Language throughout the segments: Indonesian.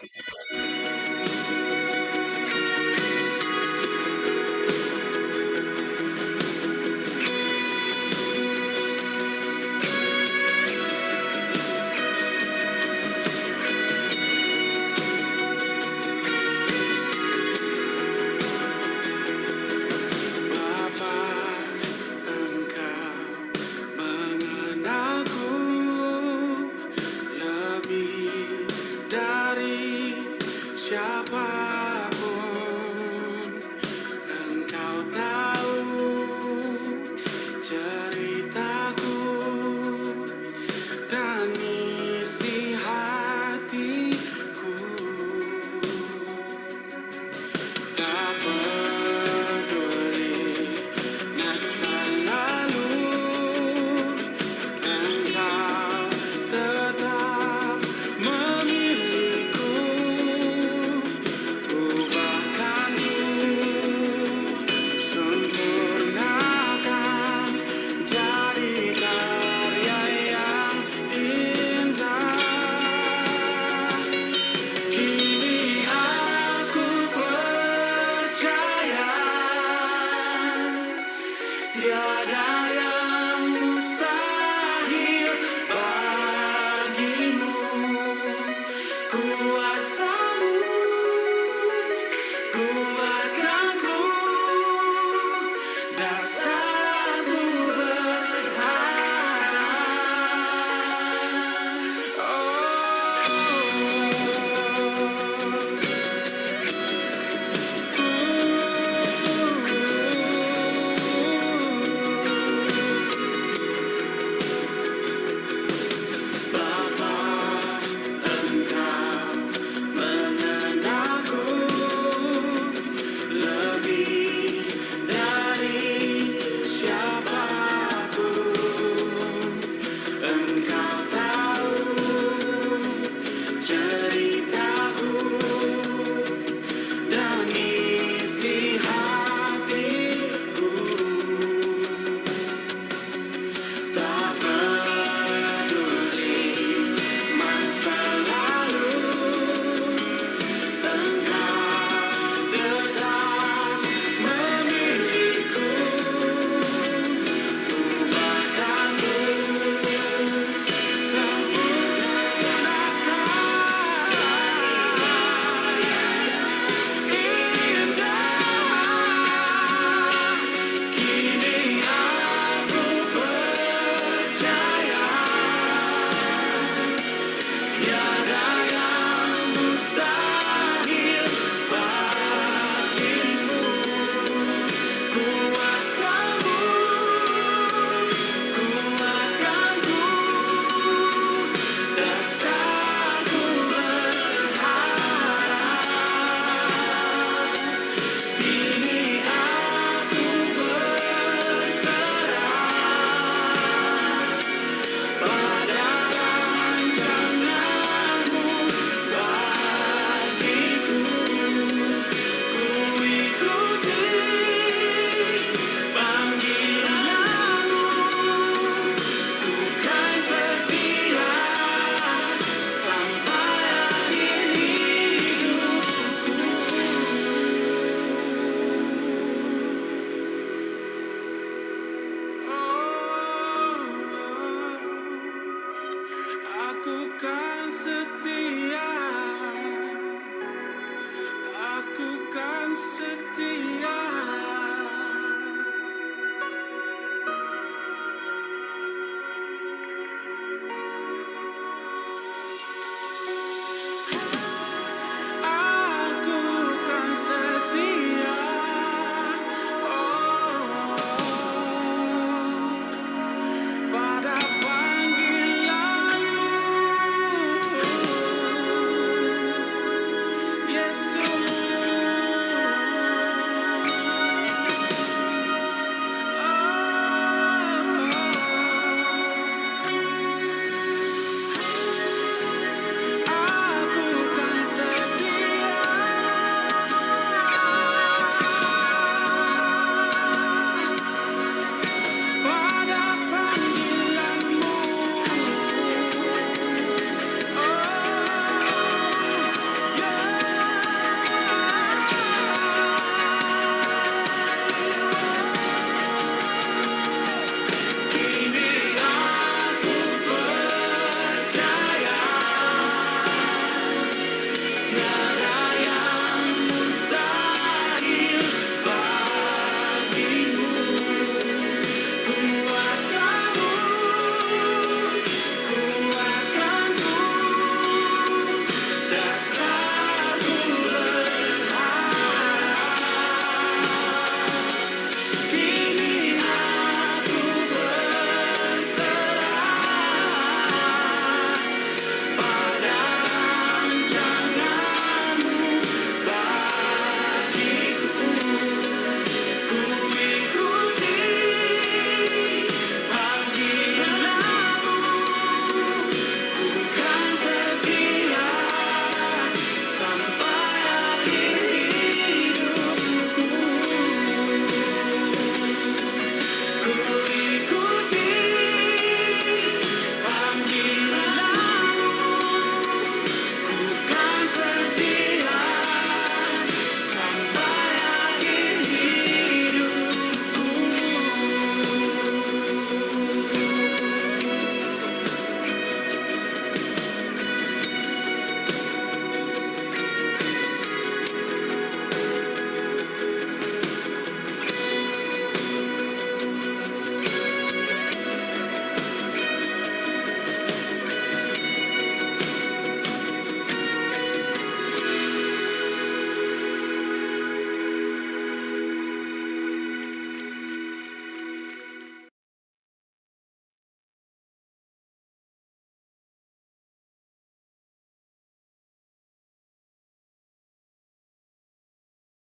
Bapa, Engkau mengenalku lebih dari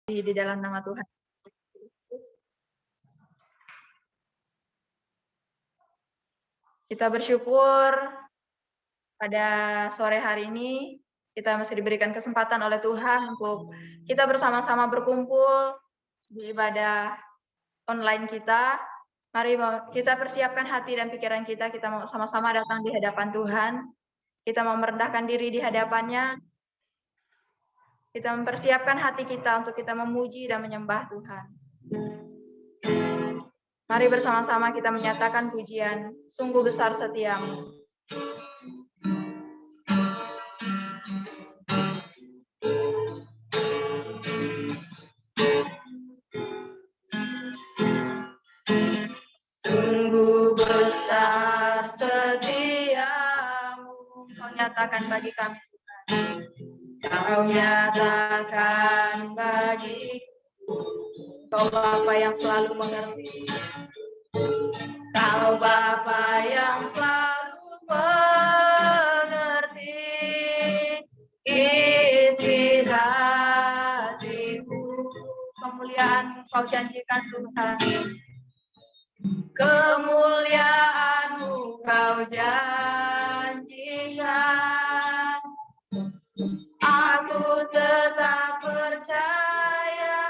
Di dalam nama Tuhan. Kita bersyukur pada sore hari ini kita masih diberikan kesempatan oleh Tuhan untuk kita bersama-sama berkumpul di ibadah online kita. Mari kita persiapkan hati dan pikiran kita mau sama-sama datang di hadapan Tuhan. Kita mau merendahkan diri di hadapannya. Kita mempersiapkan hati kita untuk kita memuji dan menyembah Tuhan. Mari bersama-sama kita menyatakan pujian, sungguh besar setiamu. Sungguh besar setiamu, Kau nyatakan bagi kami Tuhan. Kau nyatakan bagiku, Kau Bapa yang selalu mengerti. Kau Bapa yang selalu mengerti isi hatiku. Kemuliaan Kau janjikan Tuhan. Kemuliaan-Mu Kau janjikan. Aku tetap percaya,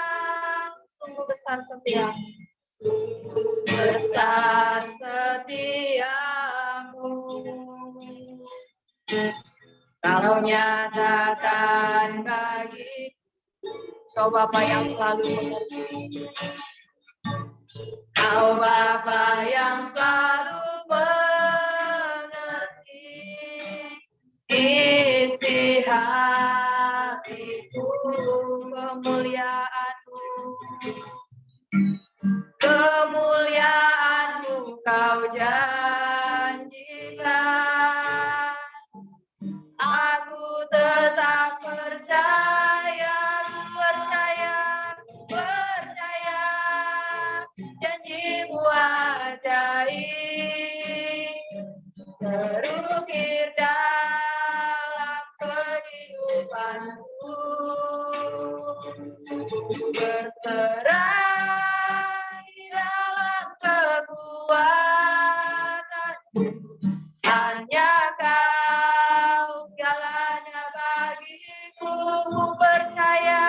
sungguh besar setiamu, sungguh besar setiamu. Kau nyatakan bagi Kau Bapa yang selalu mengerti. Kau Bapa yang selalu mengerti isi hatiku. Kemuliaan-Mu Kau janjikan. Aku tetap percaya, janji-Mu ajaib, terukir dalam kehidupanku. Berserah di dalam kekuatanmu, hanya Kau segalanya bagiku. Ku percaya,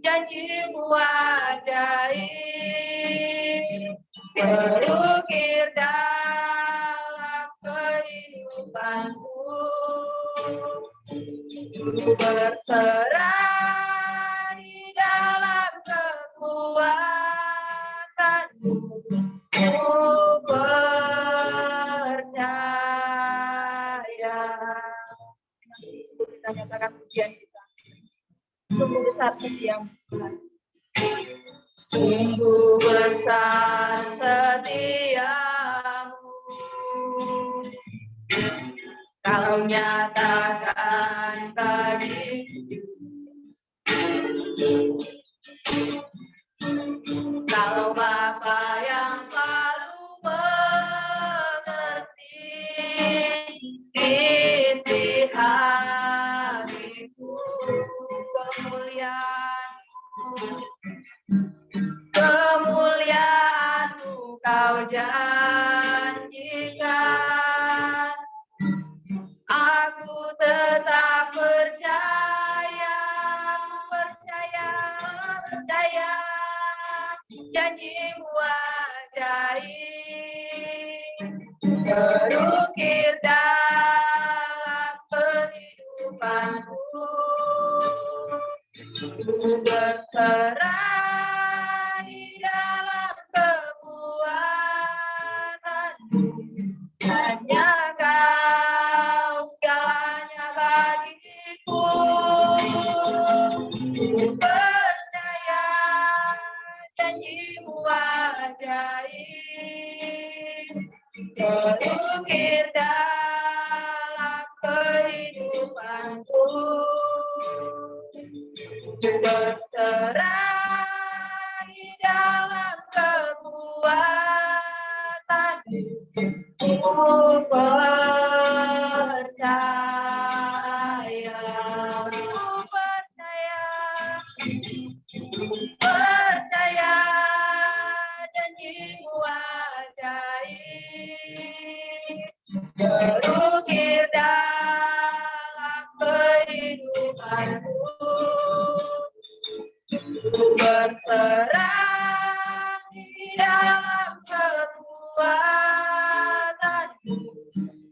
janji-Mu ajaib, terukir dalam kehidupanku. Berserah di dalam kekuatanmu, ku percaya. Kita nyatakan pujian kita. Sungguh besar setiamu Tuhan. Sungguh besar setiamu. Kau nyatakan bagiku. Kau Bapa yang selalu mengerti isi hatiku. Kemuliaan-Mu Kau janjikan. Aku tetap percaya, janji-Mu ajaib, terukir dalam kehidupanku. Ku berserah di dalam kekuatanmu, hanya Kau segalanya bagiku. Ku percaya, janji-Mu ajaib, terukir dalam kehidupanku. Berserah di dalam kekuatanmu, ku percaya. berserah di dalam kekuatanmu.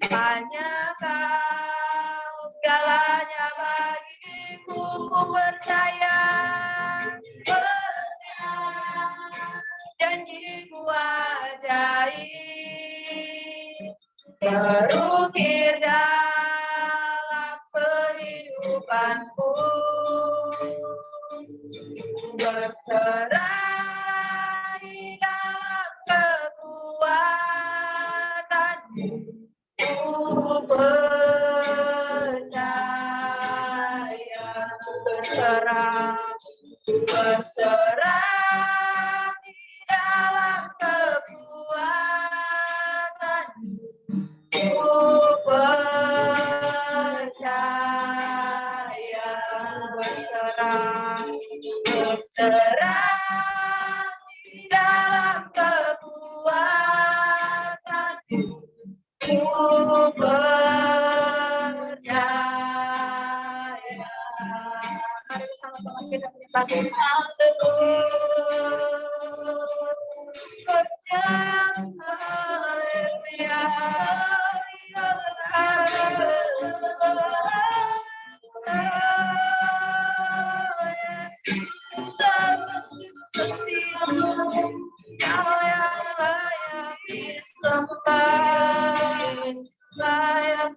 Hanya Kau segalanya bagiku, ku percaya. Janjimu ajaib berukir dalam kehidupanku. Berserah di dalam kekuatanmu. Ku percaya. Berserah di dalam kekuatanmu. Ku percaya. Berserah di dalam kekuatanmu. Ku percaya. Mari bersama-sama kita menyembah Tuhan. Haleluya. Layak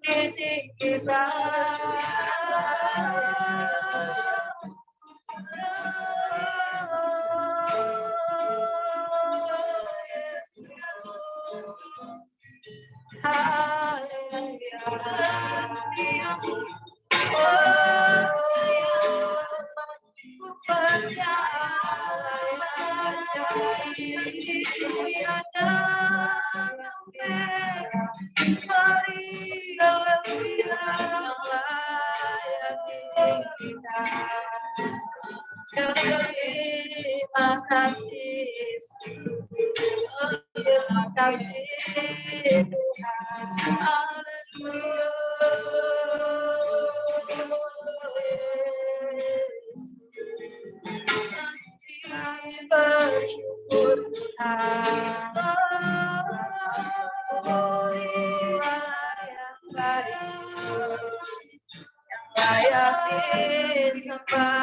Terima kasih, terima kasih Tuhan. Kami bersyukur Tuhan. Layak disembah.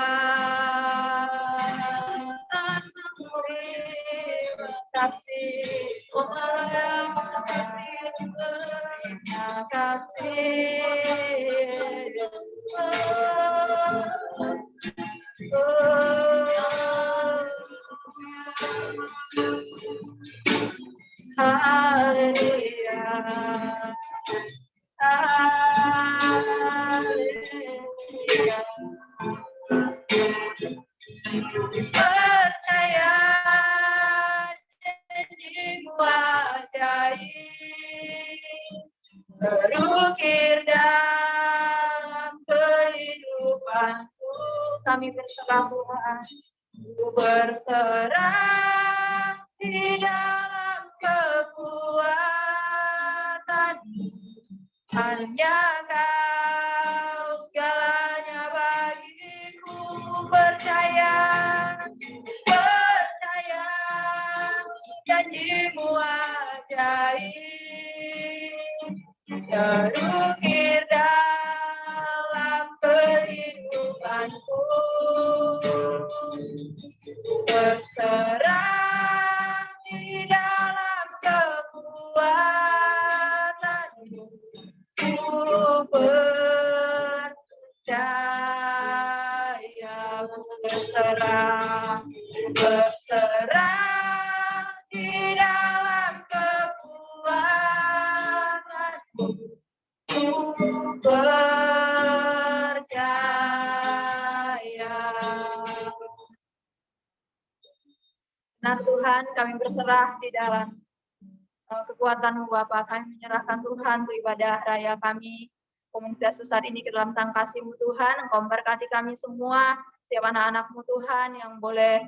Terima kasih, terima kasih. Haleluya. Haleluya. Percaya janjimu ajaib berukir dalam kehidupanku. Kami berserah Tuhan. Ku berserah di dalam kekuatanmu. Hanya Kau segalanya bagiku. Percaya, percaya janjimu ajaib terukir dalam kehidupanku. Berserah di dalam kekuatanmu. Ku percaya. Berserah, berserah di dalam kekuatanmu. Ku percaya. Nah Tuhan, kami berserah di dalam kekuatan-Mu Bapa. Kami menyerahkan Tuhan untuk ibadah raya kami, komunitas besar ini ke dalam tangan kasih-Mu Tuhan. Engkau memberkati kami semua, setiap anak-anak-Mu Tuhan yang boleh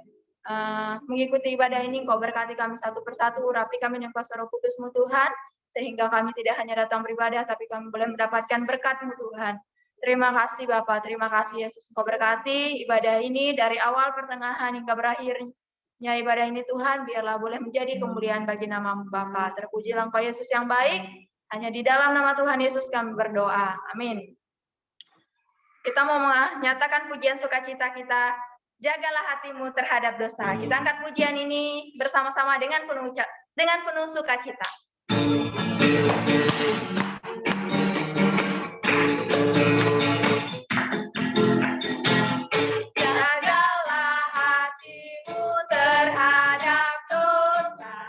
mengikuti ibadah ini. Engkau berkati kami satu persatu, urapi kami dengan kuasa Roh Kudus-Mu Tuhan, sehingga kami tidak hanya datang beribadah, tapi kami boleh mendapatkan berkat-Mu Tuhan. Terima kasih Bapak, terima kasih Yesus. Engkau berkati ibadah ini dari awal pertengahan hingga berakhirnya ibadah ini Tuhan, biarlah boleh menjadi kemuliaan bagi nama-Mu Bapa. Terpujilah Engkau Yesus yang baik, hanya di dalam nama Tuhan Yesus kami berdoa. Amin. Kita mau menyatakan pujian sukacita kita, jagalah hatimu terhadap dosa. Kita angkat pujian ini bersama-sama dengan penuh sukacita. Jagalah hatimu terhadap dosa.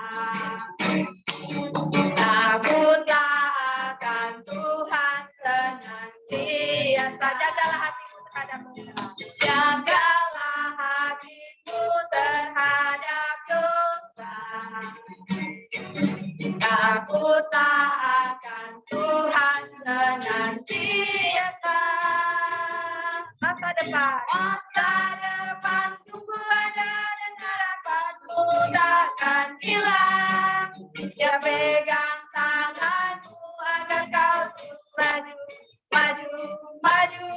Takutlah akan Tuhan senantiasa. Jagalah hatimu terhadap dosa. Jagalah hatimu terhadap dosa. Takutlah akan Tuhan senantiasa. Masa depan sungguh ada dan harapanmu takkan hilang. Dia pegang tanganmu agar kau terus maju, maju, maju.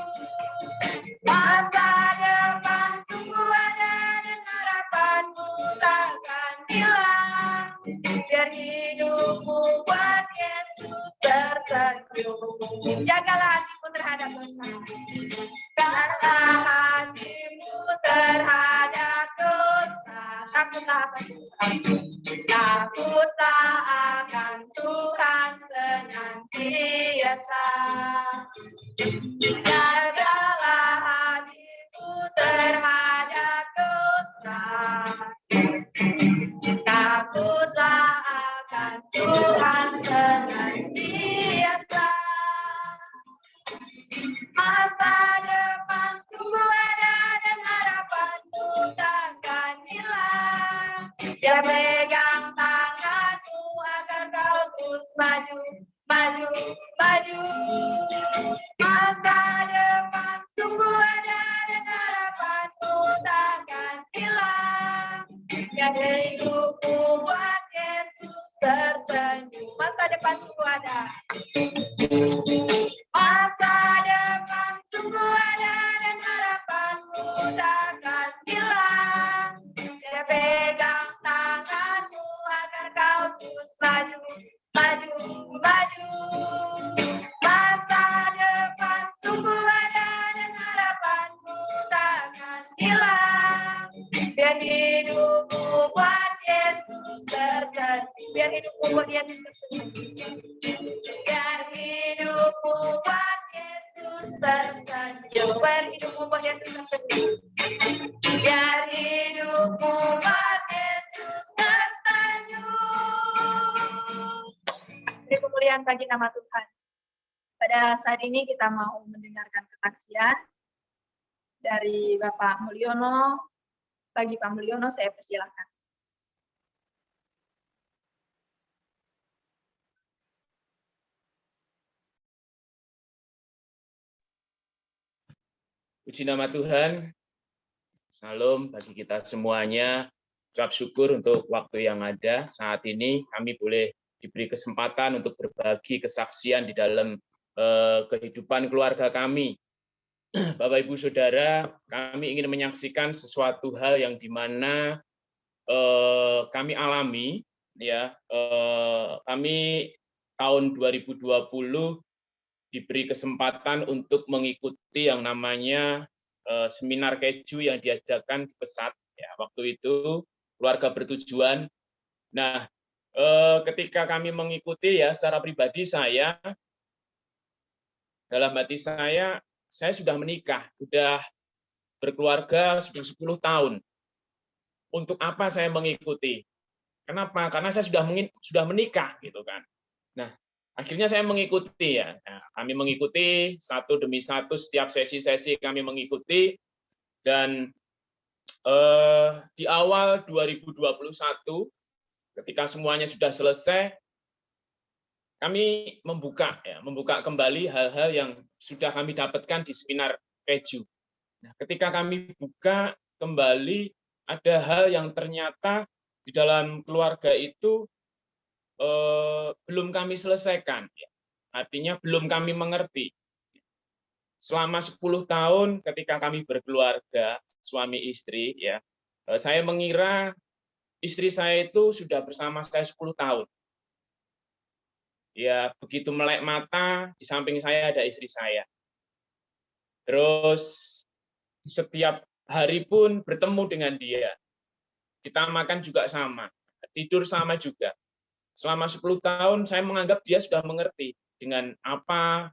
Masa depan sungguh ada dan harapanmu takkan hilang. Biar hidupmu buat Yesus tersenyum. Jagalah hatimu terhadap dosa. Jagalah hatimu terhadap dosa. Takutlah akan Tuhan. Takutlah akan Tuhan senantiasa. Jagalah hatimu terhadap dosa. Takutlah akan Tuhan senantiasa. Masa depan sungguh ada dan harapanmu takkan hilang. Dia pegang tanganmu agar kau terus maju, maju, maju. Masa depan sungguh ada dan harapanmu takkan hilang. Biar hidupmu buat Yesus tersenyum. Masa depan sungguh ada. Masa depan sungguh ada dan harapanmu takkan hilang. Dia pegang tanganmu agar kau terus maju, maju, maju. Masa depan sungguh ada dan harapanmu takkan hilang. Biar hidupmu buat Yesus tersenyum. Biar hidupmu buat Yesus tersenyum. Biar hidupmu buat Yesus tersenyum. Biar hidupmu buat Yesus tersenyum. Biar hidupmu buat Yesus tersenyum. Beri kemuliaan bagi nama Tuhan. Pada saat ini kita mau mendengarkan kesaksian dari Bapak Mulyono. Bagi Pak Mulyono saya persilakan. Puji nama Tuhan, salam bagi kita semuanya. Ucap syukur untuk waktu yang ada. Saat ini kami boleh diberi kesempatan untuk berbagi kesaksian di dalam kehidupan keluarga kami. Bapak Ibu Saudara, kami ingin menyaksikan sesuatu hal yang dimana kami alami. Ya, kami tahun 2020 diberi kesempatan untuk mengikuti yang namanya seminar keju yang diadakan di Pesat. Ya, waktu itu keluarga bertujuan. Nah, ketika kami mengikuti ya secara pribadi saya, dalam hati saya sudah menikah, sudah berkeluarga sudah 10 tahun. Untuk apa saya mengikuti? Kenapa? Karena saya sudah menikah gitu kan. Nah, akhirnya saya mengikuti ya. Nah, kami mengikuti satu demi satu setiap sesi-sesi kami mengikuti dan di awal 2021 ketika semuanya sudah selesai kami membuka kembali hal-hal yang sudah kami dapatkan di seminar keju. Nah, ketika kami buka kembali ada hal yang ternyata di dalam keluarga itu belum kami selesaikan, artinya belum kami mengerti. selama 10 tahun ketika kami berkeluarga, suami istri ya, saya mengira istri saya itu sudah bersama saya 10 tahun. Ya, begitu melek mata, di samping saya ada istri saya. Terus setiap hari pun bertemu dengan dia. Kita makan juga sama, tidur sama juga. Selama 10 tahun saya menganggap dia sudah mengerti dengan apa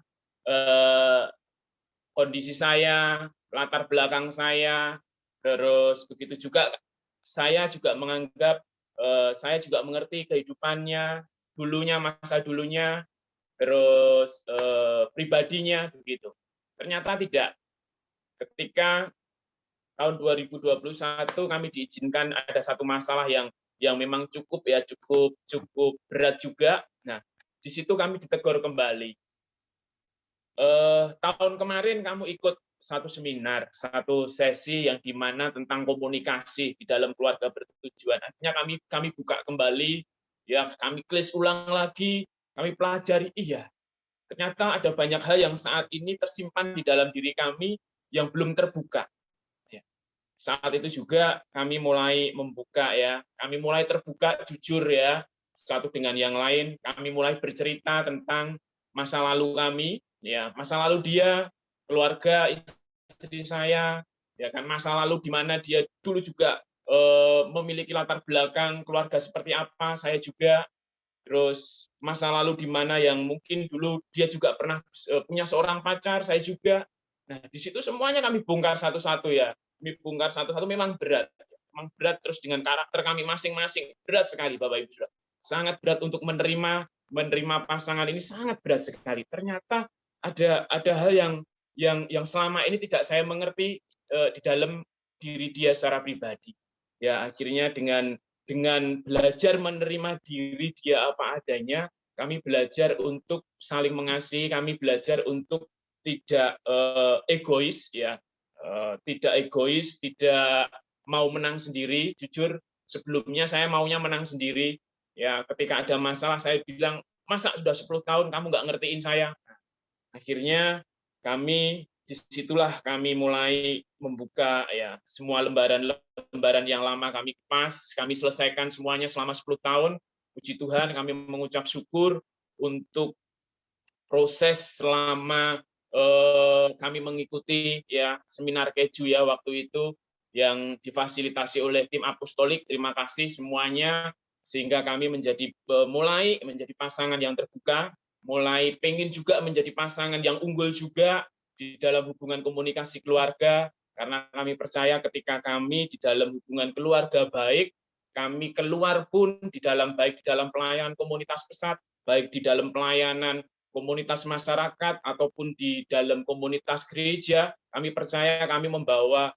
kondisi saya, latar belakang saya, terus begitu juga saya juga menganggap saya juga mengerti kehidupannya, dulunya, masa dulunya, terus pribadinya begitu. Ternyata tidak. Ketika tahun 2021 kami diizinkan ada satu masalah yang memang cukup berat juga. Nah, di situ kami ditegur kembali. Tahun kemarin kamu ikut satu seminar, satu sesi yang di mana tentang komunikasi di dalam keluarga bertujuan. Akhirnya kami buka kembali, ya kami klis ulang lagi, kami pelajari. Iya, ternyata ada banyak hal yang saat ini tersimpan di dalam diri kami yang belum terbuka. Saat itu juga kami mulai membuka ya, kami mulai terbuka jujur ya, satu dengan yang lain, kami mulai bercerita tentang masa lalu kami, ya masa lalu dia, keluarga istri saya, ya kan masa lalu di mana dia dulu juga memiliki latar belakang keluarga seperti apa, saya juga, terus masa lalu di mana yang mungkin dulu dia juga pernah punya seorang pacar, saya juga. Nah, di situ semuanya kami bongkar satu-satu ya. Kami bongkar satu-satu memang berat. Memang berat terus dengan karakter kami masing-masing. Berat sekali Bapak Ibu Saudara. Sangat berat untuk menerima pasangan ini, sangat berat sekali. Ternyata ada hal yang selama ini tidak saya mengerti di dalam diri dia secara pribadi. Ya, akhirnya dengan belajar menerima diri dia apa adanya, kami belajar untuk saling mengasihi, kami belajar untuk tidak egois, ya, tidak egois, tidak mau menang sendiri. Jujur, sebelumnya saya maunya menang sendiri. Ya, ketika ada masalah saya bilang, masa sudah 10 tahun kamu nggak ngertiin saya. Akhirnya disitulah kami mulai membuka ya semua lembaran yang lama kami kemas, kami selesaikan semuanya selama 10 tahun. Puji Tuhan kami mengucap syukur untuk proses selama kami mengikuti ya seminar keju ya waktu itu yang difasilitasi oleh tim apostolik. Terima kasih semuanya sehingga kami mulai menjadi pasangan yang terbuka, mulai pengen juga menjadi pasangan yang unggul juga di dalam hubungan komunikasi keluarga, karena kami percaya ketika kami di dalam hubungan keluarga baik, kami keluar pun baik di dalam pelayanan komunitas pesat, baik di dalam pelayanan komunitas masyarakat ataupun di dalam komunitas gereja, kami percaya kami membawa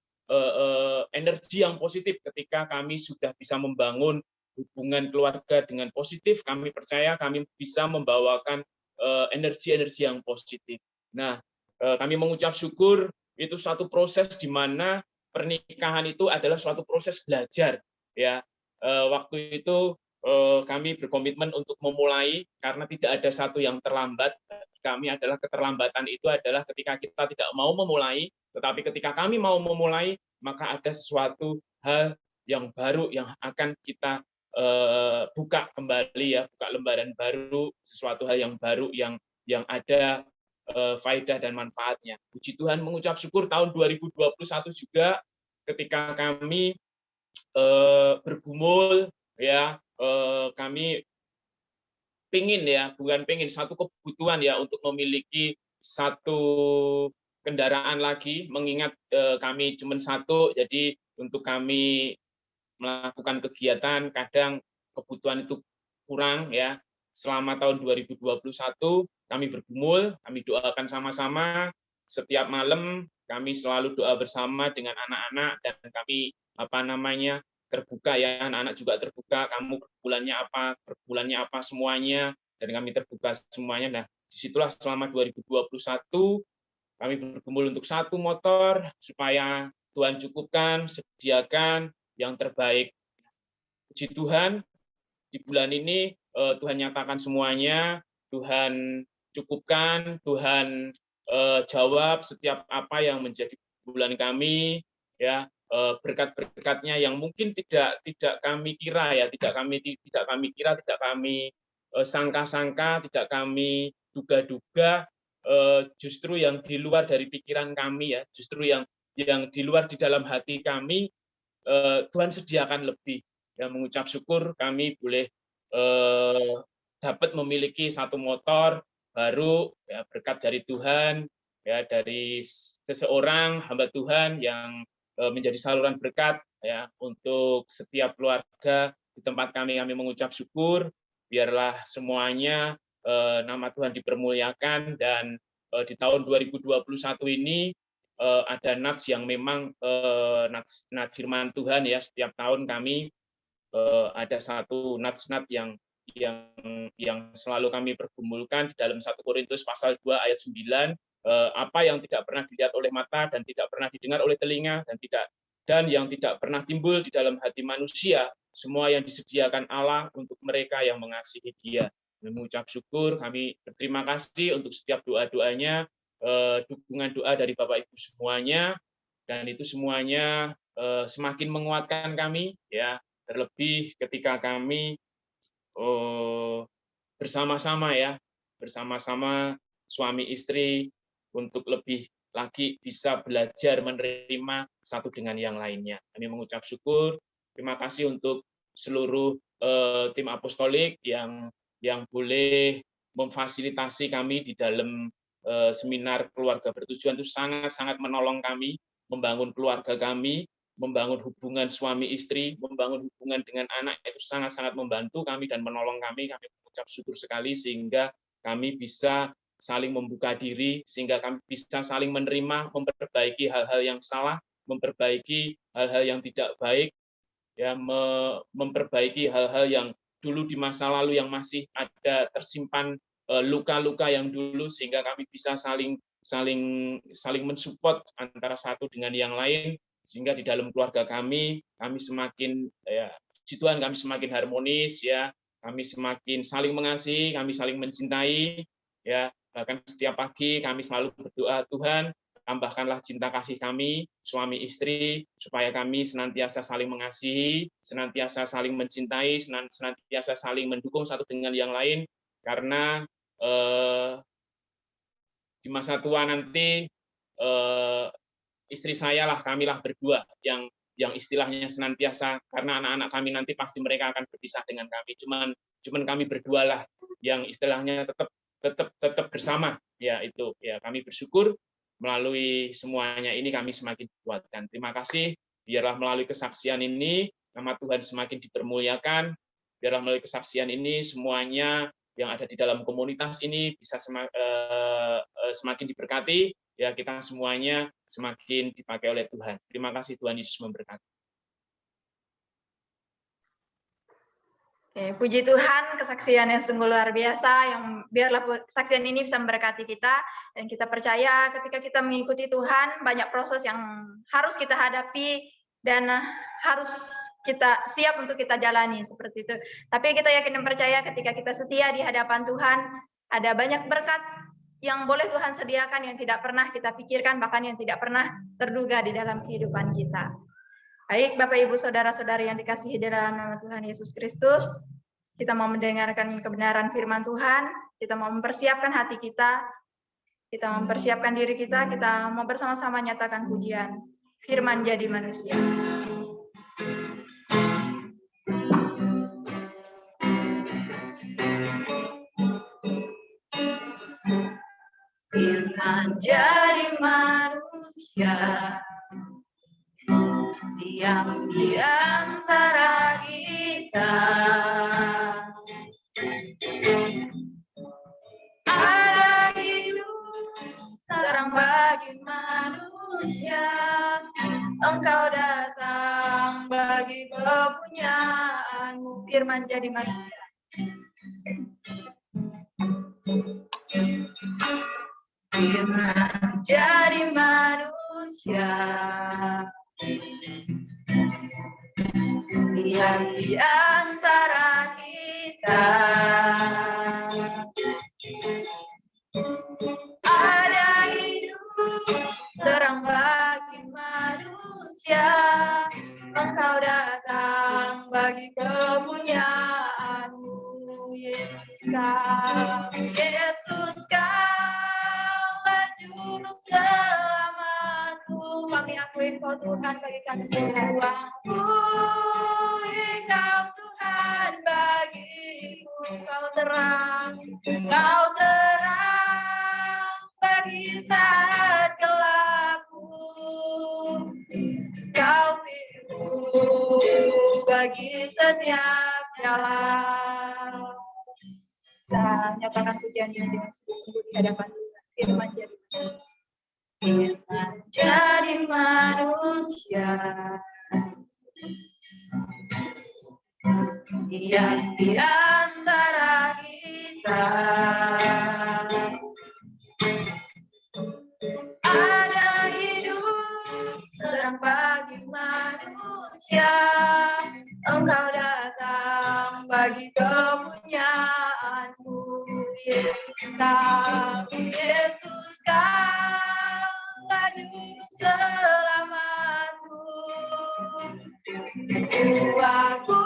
energi yang positif ketika kami sudah bisa membangun hubungan keluarga dengan positif. Kami percaya kami bisa membawakan energi-energi yang positif. Nah, kami mengucap syukur itu suatu proses di mana pernikahan itu adalah suatu proses belajar. Ya, waktu itu kami berkomitmen untuk memulai karena tidak ada satu yang terlambat. Kami adalah keterlambatan itu adalah ketika kita tidak mau memulai, tetapi ketika kami mau memulai, maka ada sesuatu hal yang baru yang akan kita buka kembali ya, buka lembaran baru, sesuatu hal yang baru yang ada faedah dan manfaatnya. Puji Tuhan, mengucap syukur tahun 2021 juga ketika kami bergumul ya, kami bukan pingin, satu kebutuhan ya untuk memiliki satu kendaraan lagi, mengingat kami cuma satu, jadi untuk kami melakukan kegiatan kadang kebutuhan itu kurang ya. Selama tahun 2021 kami bergumul, kami doakan sama-sama, setiap malam kami selalu doa bersama dengan anak-anak dan kami terbuka ya, anak-anak juga terbuka, kamu berbulannya apa semuanya, dan kami terbuka semuanya. Nah, disitulah selama 2021 kami berkumpul untuk satu motor supaya Tuhan cukupkan, sediakan yang terbaik. Puji Tuhan, di bulan ini Tuhan nyatakan semuanya, Tuhan cukupkan, Tuhan jawab setiap apa yang menjadi bulan kami, ya, berkat-berkatnya yang mungkin tidak kami kira, ya, tidak kami kira, tidak kami sangka-sangka, tidak kami duga-duga, justru yang di luar dari pikiran kami, ya, justru yang di luar di dalam hati kami, Tuhan sediakan lebih. Ya, mengucap syukur kami boleh dapat memiliki satu motor baru, ya, berkat dari Tuhan, ya, dari seseorang hamba Tuhan yang menjadi saluran berkat, ya, untuk setiap keluarga di tempat kami mengucap syukur. Biarlah semuanya nama Tuhan dipermuliakan, dan di tahun 2021 ini ada nats yang memang nats firman Tuhan, ya. Setiap tahun kami ada satu nats yang selalu kami pergumulkan di dalam 1 Korintus pasal 2 ayat 9, apa yang tidak pernah dilihat oleh mata dan tidak pernah didengar oleh telinga dan yang tidak pernah timbul di dalam hati manusia, semua yang disediakan Allah untuk mereka yang mengasihi Dia. Mengucap syukur, kami berterima kasih untuk setiap doa-doanya, dukungan doa dari Bapak Ibu semuanya, dan itu semuanya semakin menguatkan kami, ya, terlebih ketika kami bersama-sama, ya, bersama-sama suami istri untuk lebih lagi bisa belajar menerima satu dengan yang lainnya. Kami mengucap syukur, terima kasih untuk seluruh tim apostolik yang boleh memfasilitasi kami di dalam seminar keluarga bertujuan. Itu sangat-sangat menolong kami membangun keluarga kami, membangun hubungan suami istri, membangun hubungan dengan anak, itu sangat-sangat membantu kami dan menolong kami. Kami mengucap syukur sekali sehingga kami bisa saling membuka diri, sehingga kami bisa saling menerima, memperbaiki hal-hal yang salah, memperbaiki hal-hal yang tidak baik, ya, memperbaiki hal-hal yang dulu di masa lalu yang masih ada tersimpan luka-luka yang dulu, sehingga kami bisa saling mensupport antara satu dengan yang lain, sehingga di dalam keluarga kami semakin, ya, puji Tuhan, kami semakin harmonis, ya, kami semakin saling mengasihi, kami saling mencintai, ya. Bahkan setiap pagi kami selalu berdoa, Tuhan, tambahkanlah cinta kasih kami, suami istri, supaya kami senantiasa saling mengasihi, senantiasa saling mencintai, senantiasa saling mendukung satu dengan yang lain, karena di masa tua nanti istri saya lah, kamilah berdua yang istilahnya senantiasa, karena anak-anak kami nanti pasti mereka akan berpisah dengan kami. Cuman kami berdua lah yang istilahnya tetap bersama, ya, itu, ya, kami bersyukur melalui semuanya ini kami semakin dikuatkan. Terima kasih, biarlah melalui kesaksian ini nama Tuhan semakin dipermuliakan, biarlah melalui kesaksian ini semuanya yang ada di dalam komunitas ini bisa semakin diberkati, ya, kita semuanya semakin dipakai oleh Tuhan. Terima kasih, Tuhan Yesus memberkati. Oke, puji Tuhan, kesaksian yang sungguh luar biasa, yang biarlah kesaksian ini bisa memberkati kita, dan kita percaya ketika kita mengikuti Tuhan, banyak proses yang harus kita hadapi, dan harus kita siap untuk kita jalani, seperti itu. Tapi kita yakin dan percaya ketika kita setia di hadapan Tuhan, ada banyak berkat yang boleh Tuhan sediakan yang tidak pernah kita pikirkan, bahkan yang tidak pernah terduga di dalam kehidupan kita. Baik, Bapak, Ibu, Saudara-saudari yang dikasihi di dalam nama Tuhan Yesus Kristus, kita mau mendengarkan kebenaran firman Tuhan, kita mau mempersiapkan hati kita mau mempersiapkan diri kita mau bersama-sama nyatakan pujian, firman jadi manusia. Firman jadi manusia, diam di antara kita, ada hidup terang bagi manusia, Engkau datang bagi kepunyaanmu. Firman jadi manusia. Firman jadi manusia, diam di antara kita, ada Tuhan bagi kami semua. Engkau Tuhan bagiku, Kau terang bagi saat gelapku. Kau biru bagi setiap jalan. Kita nyatakan pujian ini dengan sungguh-sungguh di hadapan Tuhan. Firman jadi manusia. Dia di antara kita. Ada hidup terang bagi manusia. Engkau datang bagi kepunyaanmu. Yesus Kau juru selamatku. Aku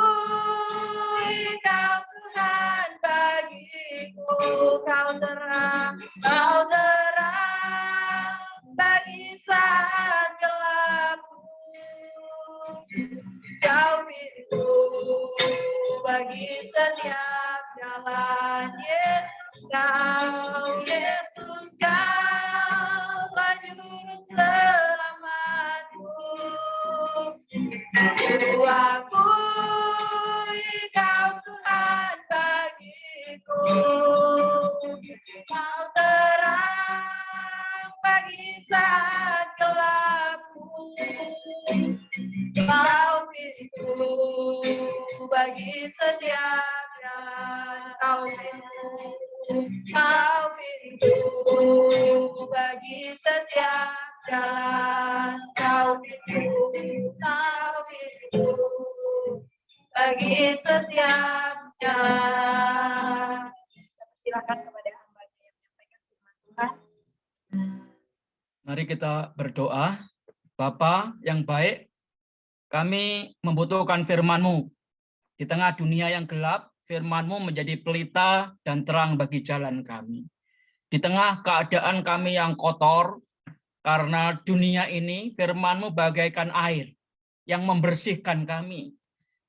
Kau Tuhan bagiku. Kau terang bagi saat gelapku. Kau pintu bagi setiap jalan. Yesus Kau juru selamatku. Aku Kau Tuhan bagiku. Kau terang bagi saat gelapku. Kau pintu bagi setiap jalan. Kau pintu bagi setiap jalan. Kau pintu bagi setiap jalan. Silakan kepada hamba-Nya yang menyampaikan firman Tuhan. Mari kita berdoa. Bapa yang baik, kami membutuhkan firman-Mu. Di tengah dunia yang gelap, firman-Mu menjadi pelita dan terang bagi jalan kami. Di tengah keadaan kami yang kotor, karena dunia ini, firman-Mu bagaikan air yang membersihkan kami.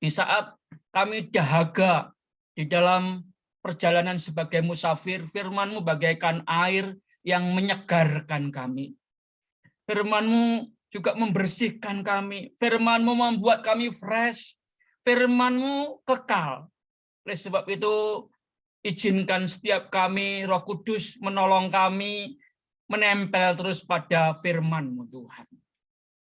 Di saat kami dahaga di dalam perjalanan sebagai musafir, firman-Mu bagaikan air yang menyegarkan kami. Firman-Mu juga membersihkan kami. Firman-Mu membuat kami fresh. Firman-Mu kekal. Oleh sebab itu, izinkan setiap kami, Roh Kudus, menolong kami, menempel terus pada firman-Mu, Tuhan.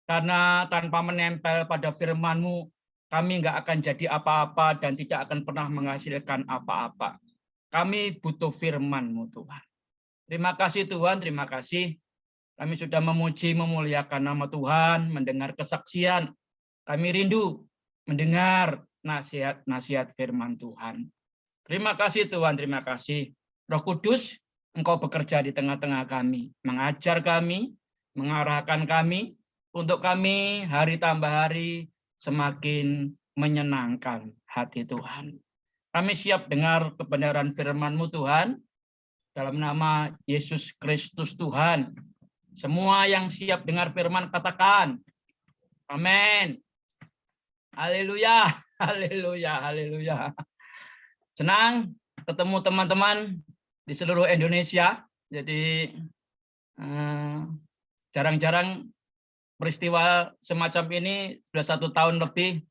Karena tanpa menempel pada firman-Mu, kami nggak akan jadi apa-apa dan tidak akan pernah menghasilkan apa-apa. Kami butuh firman-Mu, Tuhan. Terima kasih, Tuhan. Terima kasih. Kami sudah memuji, memuliakan nama Tuhan, mendengar kesaksian. Kami rindu mendengar nasihat-nasihat firman Tuhan. Terima kasih Tuhan, terima kasih. Roh Kudus, Engkau bekerja di tengah-tengah kami, mengajar kami, mengarahkan kami, untuk kami hari tambah hari semakin menyenangkan hati Tuhan. Kami siap dengar kebenaran firman-Mu Tuhan, dalam nama Yesus Kristus Tuhan. Semua yang siap dengar firman katakan, amin. Haleluya, haleluya, haleluya. Senang ketemu teman-teman di seluruh Indonesia. Jadi jarang-jarang peristiwa semacam ini, sudah 1 tahun lebih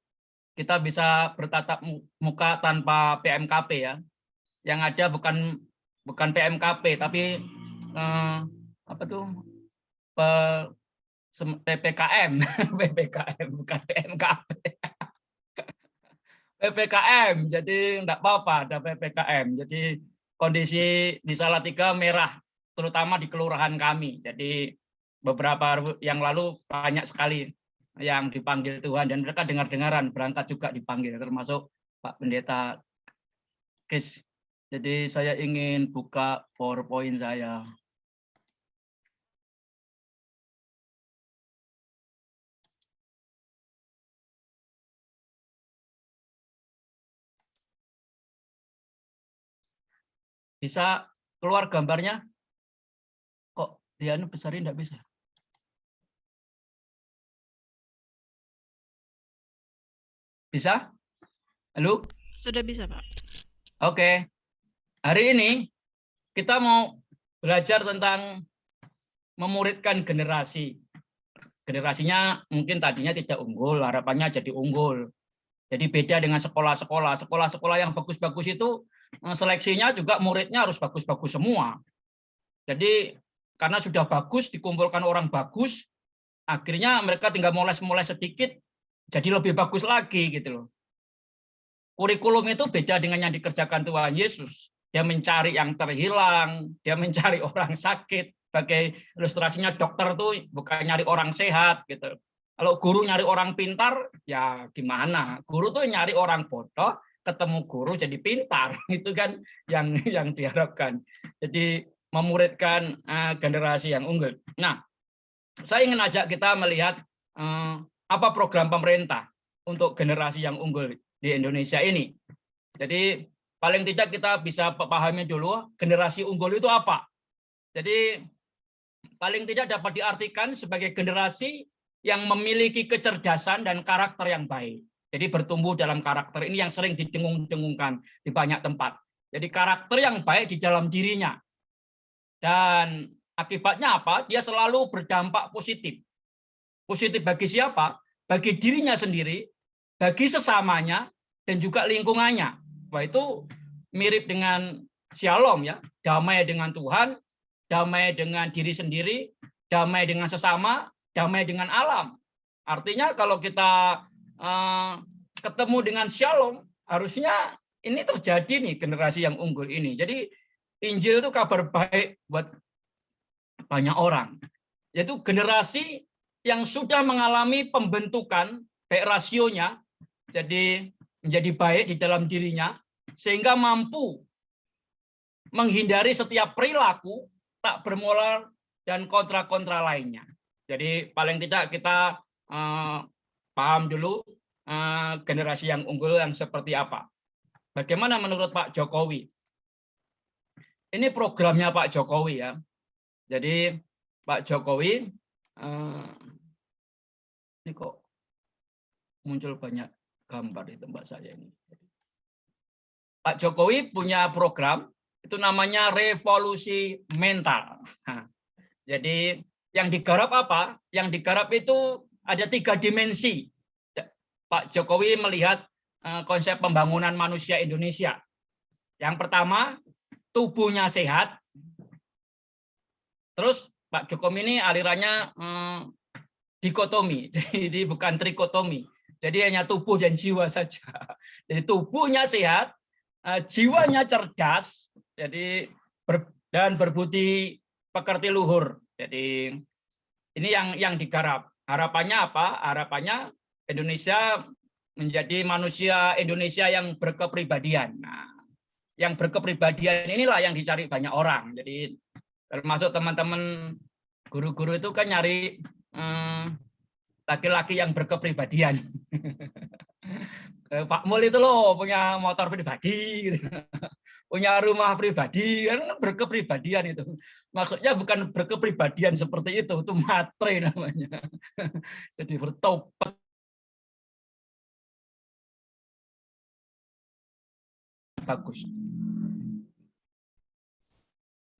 kita bisa bertatap muka tanpa PMKP ya. Yang ada bukan PMKP tapi apa tuh? PPKM, PPKM bukan PMKP. PPKM, jadi enggak apa-apa ada PPKM. Jadi kondisi di Salatiga merah, terutama di kelurahan kami. Jadi beberapa yang lalu banyak sekali yang dipanggil Tuhan dan mereka dengar-dengaran berangkat juga dipanggil, termasuk Pak Pendeta Kis. Jadi saya ingin buka PowerPoint saya. Bisa keluar gambarnya? Kok dia besarin enggak bisa? Bisa? Halo? Sudah bisa, Pak. Oke. Hari ini kita mau belajar tentang memuridkan generasi. Generasinya mungkin tadinya tidak unggul, harapannya jadi unggul. Jadi beda dengan sekolah-sekolah. Sekolah-sekolah yang bagus-bagus itu seleksinya juga muridnya harus bagus-bagus semua. Jadi karena sudah bagus, dikumpulkan orang bagus, akhirnya mereka tinggal moles-moles sedikit, jadi lebih bagus lagi gitu loh. Kurikulum itu beda dengan yang dikerjakan Tuhan Yesus. Dia mencari yang terhilang, dia mencari orang sakit. Sebagai ilustrasinya dokter tuh bukan nyari orang sehat gitu. Kalau guru nyari orang pintar, ya gimana? Guru tuh nyari orang bodoh, ketemu guru jadi pintar. Itu kan yang diharapkan. Jadi memuridkan generasi yang unggul. Nah, saya ingin ajak kita melihat apa program pemerintah untuk generasi yang unggul di Indonesia ini. Jadi paling tidak kita bisa pahami dulu generasi unggul itu apa. Jadi paling tidak dapat diartikan sebagai generasi yang memiliki kecerdasan dan karakter yang baik. Jadi bertumbuh dalam karakter ini yang sering didengung-dengungkan di banyak tempat. Jadi karakter yang baik di dalam dirinya. Dan akibatnya apa? Dia selalu berdampak positif. Positif bagi siapa? Bagi dirinya sendiri, bagi sesamanya, dan juga lingkungannya. Wah, itu mirip dengan shalom ya, damai dengan Tuhan, damai dengan diri sendiri, damai dengan sesama, damai dengan alam. Artinya kalau kita ketemu dengan shalom, harusnya ini terjadi nih generasi yang unggul ini. Jadi Injil itu kabar baik buat banyak orang. Yaitu generasi yang sudah mengalami pembentukan baik rasionya, jadi menjadi baik di dalam dirinya, sehingga mampu menghindari setiap perilaku tak bermoral dan kontra-kontra lainnya. Jadi paling tidak kita paham dulu generasi yang unggul yang seperti apa. Bagaimana menurut Pak Jokowi? Ini programnya Pak Jokowi ya. Jadi Pak Jokowi, ini kok muncul banyak gambar di tempat saya ini. Pak Jokowi punya program, itu namanya revolusi mental. Nah, jadi yang digarap apa? Yang digarap itu ada 3 dimensi. Pak Jokowi melihat konsep pembangunan manusia Indonesia. Yang pertama, tubuhnya sehat. Terus Pak Jokowi ini alirannya dikotomi, jadi bukan trikotomi. Jadi hanya tubuh dan jiwa saja. Jadi tubuhnya sehat, jiwanya cerdas, jadi dan berbudi pekerti luhur. Jadi ini yang digarap. Harapannya apa? Harapannya Indonesia menjadi manusia Indonesia yang berkepribadian. Nah, yang berkepribadian inilah yang dicari banyak orang. Jadi termasuk teman-teman guru-guru itu kan nyari laki-laki yang berkepribadian. Pak Mul itu loh punya motor pribadi, gitu. Punya rumah pribadi, kan berkepribadian itu. Maksudnya bukan berkepribadian seperti itu matre namanya. Jadi bertobat. Bagus.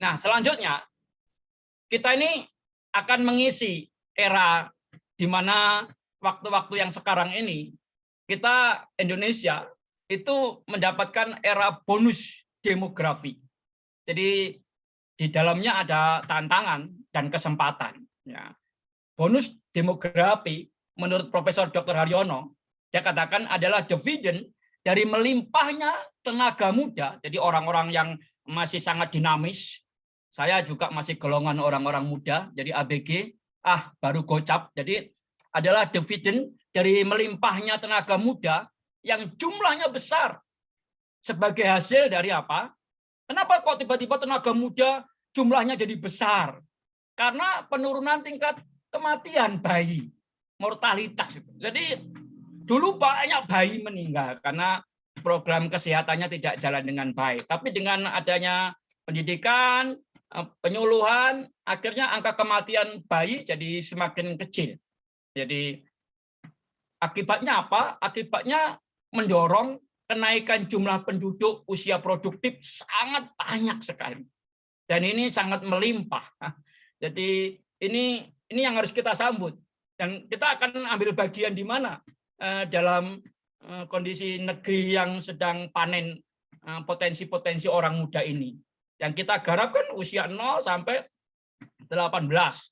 Nah, selanjutnya kita ini akan mengisi era di mana waktu-waktu yang sekarang ini kita Indonesia itu mendapatkan era bonus demografi. Jadi di dalamnya ada tantangan dan kesempatan. Ya. Bonus demografi menurut Profesor Dr. Haryono, dia katakan adalah dividen dari melimpahnya tenaga muda, jadi orang-orang yang masih sangat dinamis. Saya juga masih golongan orang-orang muda, jadi ABG, baru gocap. Jadi adalah dividen dari melimpahnya tenaga muda yang jumlahnya besar. Sebagai hasil dari apa? Kenapa kok tiba-tiba tenaga muda jumlahnya jadi besar? Karena penurunan tingkat kematian bayi, mortalitas. Jadi dulu banyak bayi meninggal karena program kesehatannya tidak jalan dengan baik. Tapi dengan adanya pendidikan, penyuluhan, akhirnya angka kematian bayi jadi semakin kecil. Jadi Akibatnya apa? Akibatnya mendorong kenaikan jumlah penduduk usia produktif sangat banyak sekali. Dan ini sangat melimpah. Jadi ini yang harus kita sambut. Dan kita akan ambil bagian di mana dalam kondisi negeri yang sedang panen potensi-potensi orang muda ini. Yang kita garapkan usia 0 sampai 18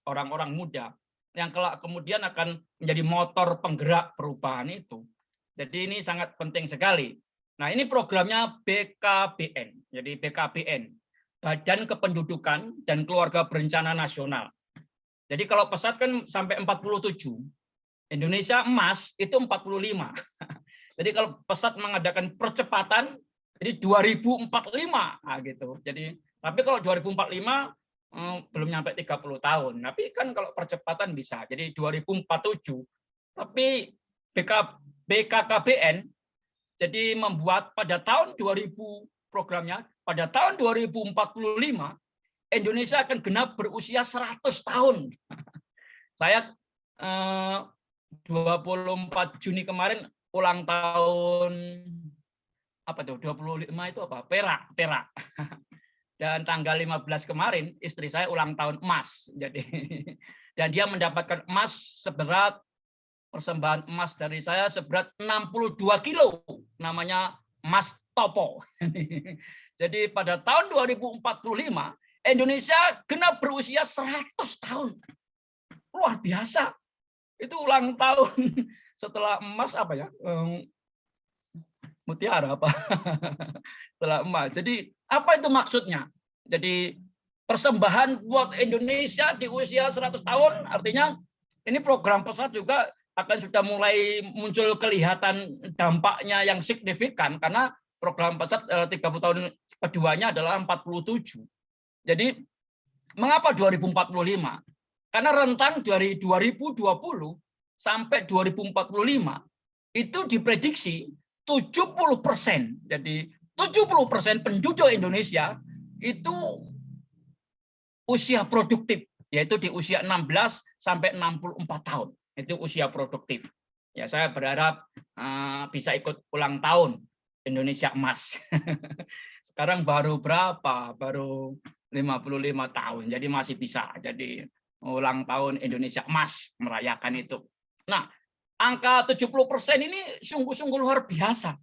orang-orang muda yang kelak kemudian akan menjadi motor penggerak perubahan itu. Jadi ini sangat penting sekali. Nah, ini programnya BKBN. Jadi BKBN, Badan Kependudukan dan Keluarga Berencana Nasional. Jadi kalau pesat kan sampai 47. Indonesia emas itu 45. Jadi kalau pesat mengadakan percepatan jadi 2045 gitu. Jadi tapi kalau 2045 belum nyampe 30 tahun. Tapi kan kalau percepatan bisa. Jadi 2047. Tapi BKKBN jadi membuat pada tahun 2000 programnya, pada tahun 2045 Indonesia akan genap berusia 100 tahun. Saya 24 Juni kemarin ulang tahun apa tuh? 25 itu apa? Perak. Dan tanggal 15 kemarin istri saya ulang tahun emas. Jadi dan dia mendapatkan emas seberat persembahan emas dari saya seberat 62 kilo. Namanya emas topo. Jadi pada tahun 2045 Indonesia genap berusia 100 tahun. Luar biasa. Itu ulang tahun setelah emas apa ya? Mutiara apa? Setelah emas. Jadi apa itu maksudnya? Jadi persembahan buat Indonesia di usia 100 tahun, artinya ini program pesat juga akan sudah mulai muncul kelihatan dampaknya yang signifikan karena program pesat 30 tahun keduanya adalah 47. Jadi mengapa 2045? Karena rentang dari 2020 sampai 2045 itu diprediksi 70%. Jadi 70% penduduk Indonesia itu usia produktif, yaitu di usia 16 sampai 64 tahun. Itu usia produktif. Ya, saya berharap bisa ikut ulang tahun Indonesia Emas. Sekarang baru berapa? Baru 55 tahun. Jadi masih bisa. Jadi ulang tahun Indonesia Emas merayakan itu. Nah, angka 70% ini sungguh-sungguh luar biasa.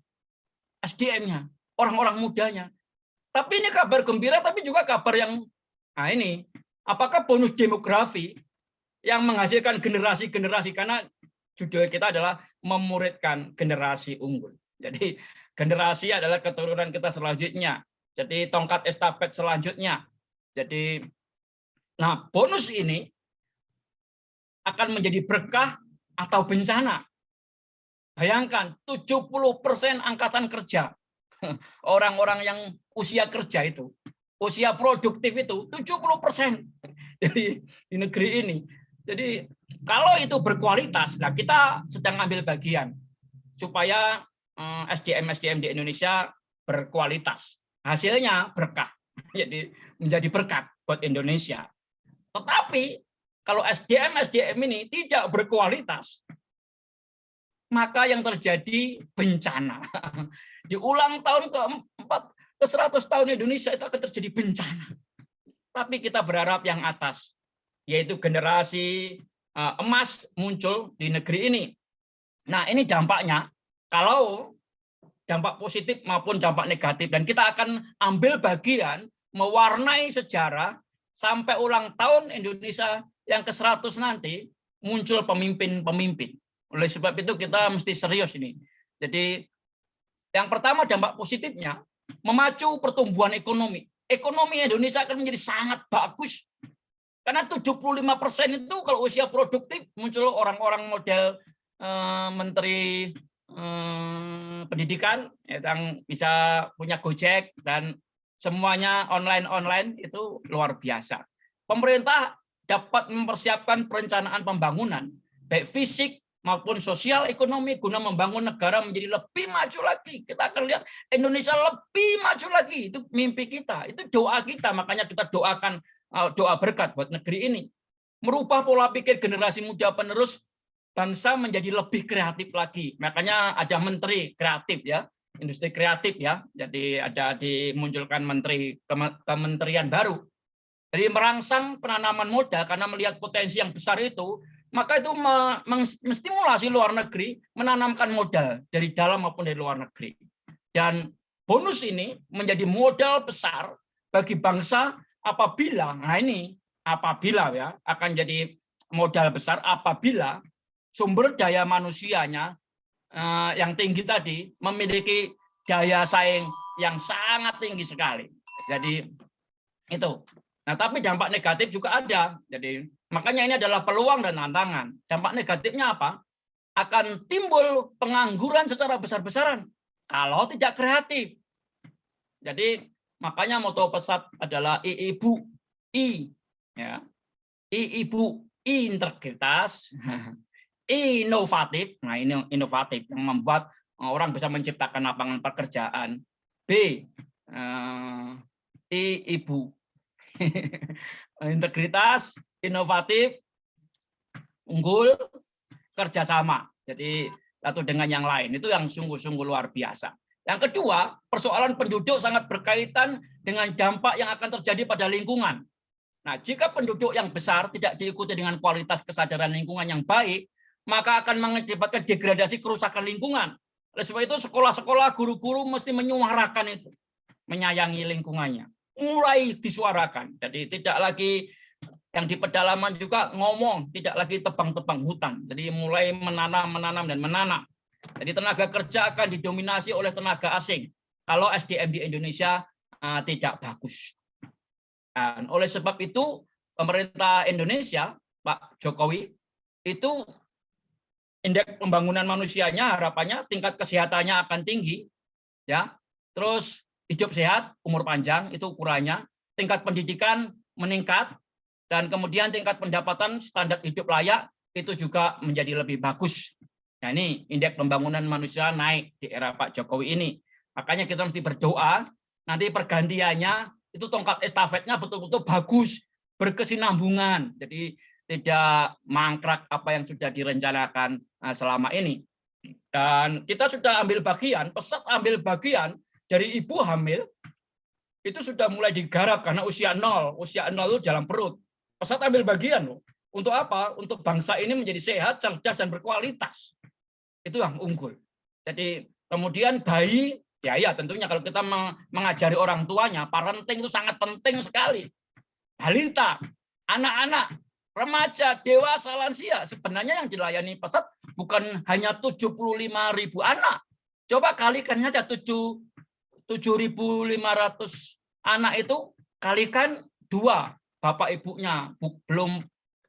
SDM-nya, orang-orang mudanya. Tapi ini kabar gembira, tapi juga kabar yang, nah ini, apakah bonus demografi yang menghasilkan generasi-generasi, karena judul kita adalah memuridkan generasi unggul. Jadi generasi adalah keturunan kita selanjutnya. Jadi tongkat estafet selanjutnya. Jadi, nah bonus ini akan menjadi berkah atau bencana. Bayangkan 70% angkatan kerja. Orang-orang yang usia kerja itu, usia produktif itu 70%. Jadi di negeri ini. Jadi kalau itu berkualitas, nah kita sedang ambil bagian supaya SDM di Indonesia berkualitas. Hasilnya berkah. Jadi menjadi berkat buat Indonesia. Tetapi kalau SDM ini tidak berkualitas, maka yang terjadi bencana. Di ulang tahun ke 100 tahun Indonesia itu akan terjadi bencana. Tapi kita berharap yang atas, yaitu generasi emas muncul di negeri ini. Nah, ini dampaknya, kalau dampak positif maupun dampak negatif. Dan kita akan ambil bagian mewarnai sejarah sampai ulang tahun Indonesia yang ke-100 nanti muncul pemimpin-pemimpin. Oleh sebab itu kita mesti serius ini. Jadi yang pertama dampak positifnya memacu pertumbuhan ekonomi. Ekonomi Indonesia akan menjadi sangat bagus. Karena 75% itu kalau usia produktif muncul orang-orang model menteri pendidikan yang bisa punya Gojek dan semuanya online itu luar biasa. Pemerintah dapat mempersiapkan perencanaan pembangunan baik fisik maupun sosial ekonomi guna membangun negara menjadi lebih maju lagi. Kita akan lihat Indonesia lebih maju lagi. Itu mimpi kita, itu doa kita. Makanya kita doakan doa berkat buat negeri ini. Merubah pola pikir generasi muda penerus bangsa menjadi lebih kreatif lagi. Makanya ada menteri kreatif ya, industri kreatif ya. Jadi ada dimunculkan kementerian baru. Jadi merangsang penanaman modal karena melihat potensi yang besar itu, maka itu menstimulasi luar negeri menanamkan modal dari dalam maupun dari luar negeri. Dan bonus ini menjadi modal besar bagi bangsa apabila, nah ini apabila ya, akan jadi modal besar apabila sumber daya manusianya yang tinggi tadi memiliki daya saing yang sangat tinggi sekali. Jadi itu. Nah, tapi dampak negatif juga ada. Jadi makanya ini adalah peluang dan tantangan. Dampak negatifnya apa? Akan timbul pengangguran secara besar-besaran kalau tidak kreatif. Jadi makanya moto pesat adalah ibu ya. Ibu integritas, inovatif. Nah, ini inovatif yang membuat orang bisa menciptakan lapangan pekerjaan. B ibu integritas, inovatif, unggul, kerjasama. Jadi satu dengan yang lain itu yang sungguh-sungguh luar biasa. Yang kedua, persoalan penduduk sangat berkaitan dengan dampak yang akan terjadi pada lingkungan. Nah, jika penduduk yang besar tidak diikuti dengan kualitas kesadaran lingkungan yang baik, maka akan mengakibatkan degradasi kerusakan lingkungan. Oleh sebab itu sekolah-sekolah, guru-guru mesti menyuarakan itu, menyayangi lingkungannya. Mulai disuarakan. Jadi tidak lagi yang di pedalaman juga ngomong, tidak lagi tebang-tebang hutan. Jadi mulai menanam dan menanam. Jadi tenaga kerja akan didominasi oleh tenaga asing. Kalau SDM di Indonesia tidak bagus. Dan oleh sebab itu pemerintah Indonesia, Pak Jokowi, itu indeks pembangunan manusianya harapannya tingkat kesehatannya akan tinggi, ya. Terus hidup sehat, umur panjang itu ukurannya, tingkat pendidikan meningkat, dan kemudian tingkat pendapatan standar hidup layak itu juga menjadi lebih bagus. Nah, ini indeks pembangunan manusia naik di era Pak Jokowi ini. Makanya kita mesti berdoa nanti pergantiannya itu tongkat estafetnya betul-betul bagus, berkesinambungan. Jadi tidak mangkrak apa yang sudah direncanakan selama ini. Dan kita sudah ambil bagian, pesat ambil bagian dari ibu hamil itu sudah mulai digarap karena usia 0 itu dalam perut. Pesat ambil bagian loh. Untuk apa? Untuk bangsa ini menjadi sehat, cerdas dan berkualitas. Itu yang unggul. Jadi kemudian bayi, ya tentunya kalau kita mengajari orang tuanya, parenting itu sangat penting sekali. Balita, anak-anak, remaja, dewasa, lansia, sebenarnya yang dilayani pesat bukan hanya 75.000 anak. Coba kalikan saja 7.500 anak itu kalikan 2, bapak ibunya, belum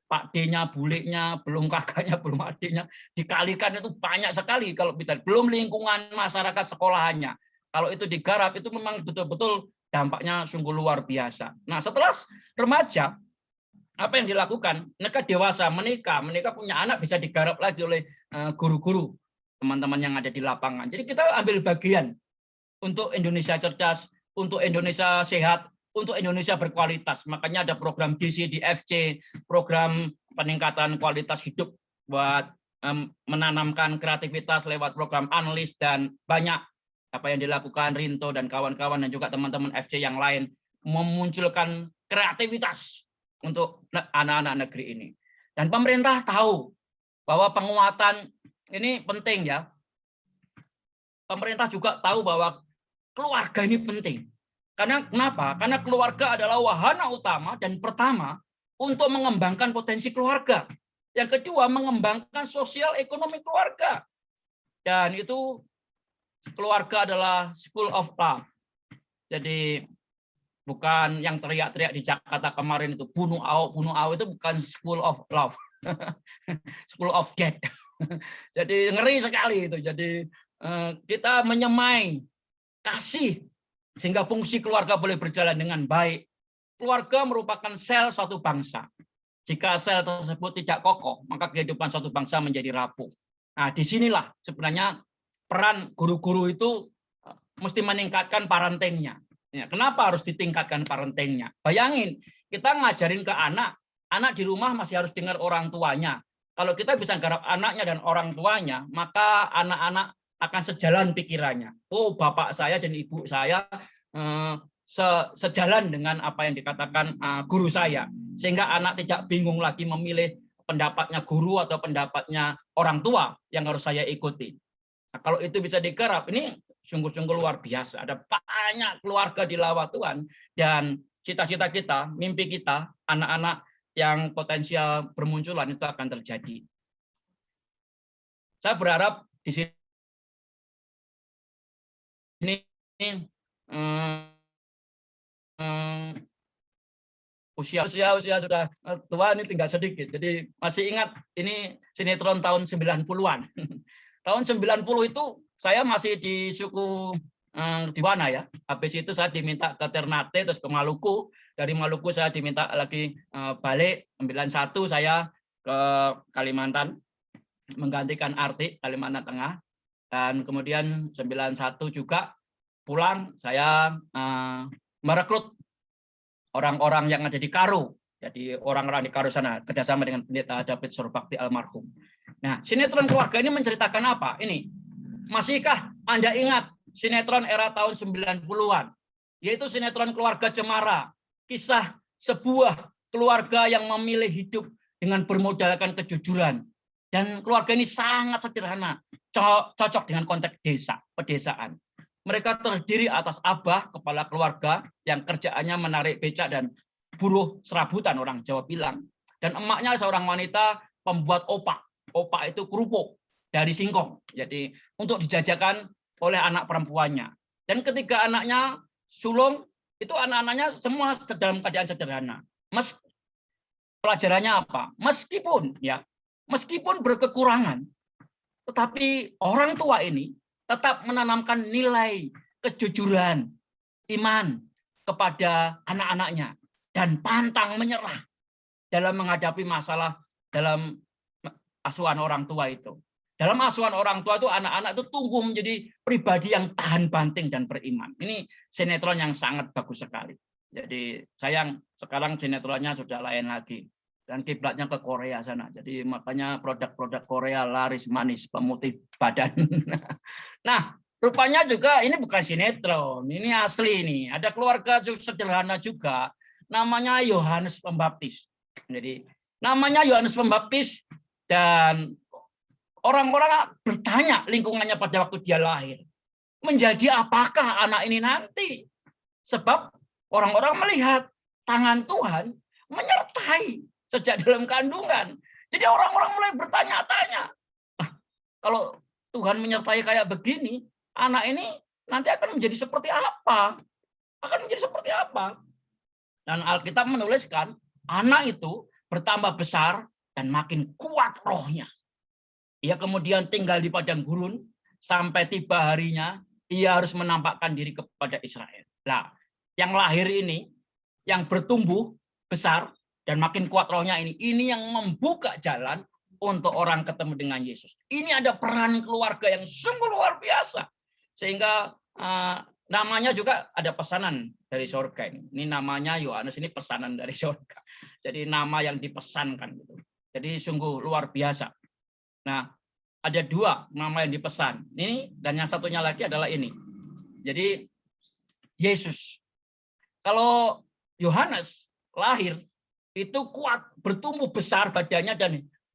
Pak D-nya, bulenya, belum kakaknya, belum adiknya, dikalikan itu banyak sekali kalau bisa. Belum lingkungan masyarakat sekolahannya. Kalau itu digarap itu memang betul-betul dampaknya sungguh luar biasa. Nah, setelah remaja, apa yang dilakukan? Mereka dewasa, menikah punya anak bisa digarap lagi oleh guru-guru, teman-teman yang ada di lapangan. Jadi kita ambil bagian untuk Indonesia cerdas, untuk Indonesia sehat, untuk Indonesia berkualitas. Makanya ada program gizi di FC, program peningkatan kualitas hidup buat menanamkan kreativitas lewat program analis, dan banyak apa yang dilakukan Rinto dan kawan-kawan dan juga teman-teman FC yang lain memunculkan kreativitas untuk anak-anak negeri ini. Dan pemerintah tahu bahwa penguatan ini penting ya. Pemerintah juga tahu bahwa keluarga ini penting. Karena kenapa? Karena keluarga adalah wahana utama dan pertama untuk mengembangkan potensi keluarga. Yang kedua, mengembangkan sosial ekonomi keluarga. Dan itu keluarga adalah school of love. Jadi bukan yang teriak-teriak di Jakarta kemarin itu bunuh Ahok itu bukan school of love. School of death. Jadi ngeri sekali itu. Jadi kita menyemai kasih sehingga fungsi keluarga boleh berjalan dengan baik. Keluarga merupakan sel satu bangsa. Jika sel tersebut tidak kokoh, maka kehidupan satu bangsa menjadi rapuh. Nah, disinilah sebenarnya peran guru-guru itu mesti meningkatkan parentingnya. Ya, kenapa harus ditingkatkan parentingnya? Bayangin, kita ngajarin ke anak di rumah masih harus dengar orang tuanya. Kalau kita bisa garap anaknya dan orang tuanya, maka anak-anak akan sejalan pikirannya. Oh, bapak saya dan ibu saya sejalan dengan apa yang dikatakan guru saya. Sehingga anak tidak bingung lagi memilih pendapatnya guru atau pendapatnya orang tua yang harus saya ikuti. Nah, kalau itu bisa digarap, ini sungguh-sungguh luar biasa. Ada banyak keluarga di lawat Tuhan, dan cita-cita kita, mimpi kita, anak-anak yang potensial bermunculan itu akan terjadi. Saya berharap di sini usia sudah tua, ini tinggal sedikit. Jadi masih ingat ini sinetron tahun 90-an. Tahun 90 itu saya masih di suku Diwana ya. Habis itu saya diminta ke Ternate, terus ke Maluku. Dari Maluku saya diminta lagi balik. 91 saya ke Kalimantan, menggantikan Arti, Kalimantan Tengah. Dan kemudian 91 juga pulang, saya merekrut orang-orang yang ada di Karo. Jadi orang-orang di Karo sana, kerjasama dengan Pendeta David Surbakti almarhum. Nah, sinetron keluarga ini menceritakan apa? Ini, masihkah Anda ingat sinetron era tahun 90-an? Yaitu sinetron Keluarga Cemara. Kisah sebuah keluarga yang memilih hidup dengan bermodalkan kejujuran. Dan keluarga ini sangat sederhana, cocok dengan konteks desa, pedesaan. Mereka terdiri atas abah, kepala keluarga, yang kerjaannya menarik becak dan buruh serabutan, orang Jawa bilang. Dan emaknya seorang wanita pembuat opak. Opak itu kerupuk dari singkong. Jadi untuk dijajakan oleh anak perempuannya. Dan ketika anaknya sulung, itu anak-anaknya semua dalam keadaan sederhana. Pelajarannya apa? Meskipun berkekurangan, tetapi orang tua ini tetap menanamkan nilai kejujuran, iman kepada anak-anaknya, dan pantang menyerah dalam menghadapi masalah dalam asuhan orang tua itu. Dalam asuhan orang tua itu anak-anak itu tumbuh menjadi pribadi yang tahan banting dan beriman. Ini sinetron yang sangat bagus sekali. Jadi sayang sekarang sinetronnya sudah lain lagi. Dan kiblatnya ke Korea sana. Jadi makanya produk-produk Korea laris manis, pemutih badan. Nah, rupanya juga ini bukan sinetron, ini asli nih. Ada keluarga sederhana juga, namanya Yohanes Pembaptis. Jadi namanya Yohanes Pembaptis, dan orang-orang bertanya lingkungannya pada waktu dia lahir, menjadi apakah anak ini nanti? Sebab orang-orang melihat tangan Tuhan menyertai sejak dalam kandungan. Jadi orang-orang mulai bertanya-tanya, nah, kalau Tuhan menyertai kayak begini, anak ini nanti akan menjadi seperti apa? Akan menjadi seperti apa? Dan Alkitab menuliskan, anak itu bertambah besar dan makin kuat rohnya. Ia kemudian tinggal di padang gurun, sampai tiba harinya, ia harus menampakkan diri kepada Israel. Nah, yang lahir ini, yang bertumbuh besar, dan makin kuat rohnya ini yang membuka jalan untuk orang ketemu dengan Yesus. Ini ada peran keluarga yang sungguh luar biasa. Sehingga namanya juga ada pesanan dari surga ini. Ini namanya Yohanes, ini pesanan dari surga. Jadi nama yang dipesankan gitu. Jadi sungguh luar biasa. Nah, ada dua nama yang dipesan. Ini dan yang satunya lagi adalah ini. Jadi Yesus. Kalau Yohanes lahir itu kuat, bertumbuh besar badannya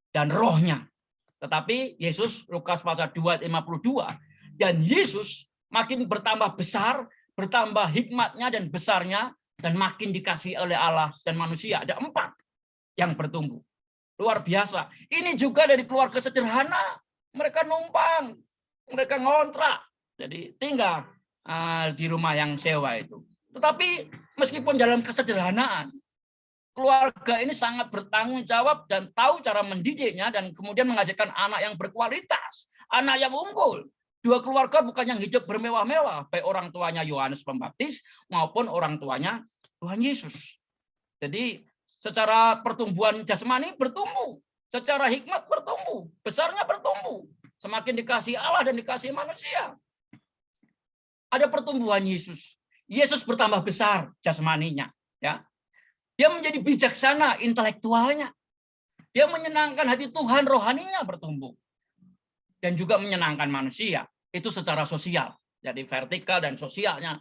dan rohnya. Tetapi Yesus, Lukas pasal 2 ayat 52, dan Yesus makin bertambah besar, bertambah hikmatnya dan besarnya, dan makin dikasihi oleh Allah dan manusia. Ada 4 yang bertumbuh. Luar biasa. Ini juga dari keluarga sederhana. Mereka numpang, mereka ngontrak. Jadi tinggal di rumah yang sewa itu. Tetapi meskipun dalam kesederhanaan, keluarga ini sangat bertanggung jawab dan tahu cara mendidiknya, dan kemudian menghasilkan anak yang berkualitas, anak yang unggul. Dua keluarga bukan yang hidup bermewah-mewah, baik orang tuanya Yohanes Pembaptis maupun orang tuanya Tuhan Yesus. Jadi secara pertumbuhan jasmani bertumbuh, secara hikmat bertumbuh, besarnya bertumbuh, semakin dikasihi Allah dan dikasihi manusia. Ada pertumbuhan Yesus. Yesus bertambah besar jasmaninya, ya. Dia menjadi bijaksana intelektualnya. Dia menyenangkan hati Tuhan, rohaninya bertumbuh. Dan juga menyenangkan manusia. Itu secara sosial. Jadi vertikal dan sosialnya.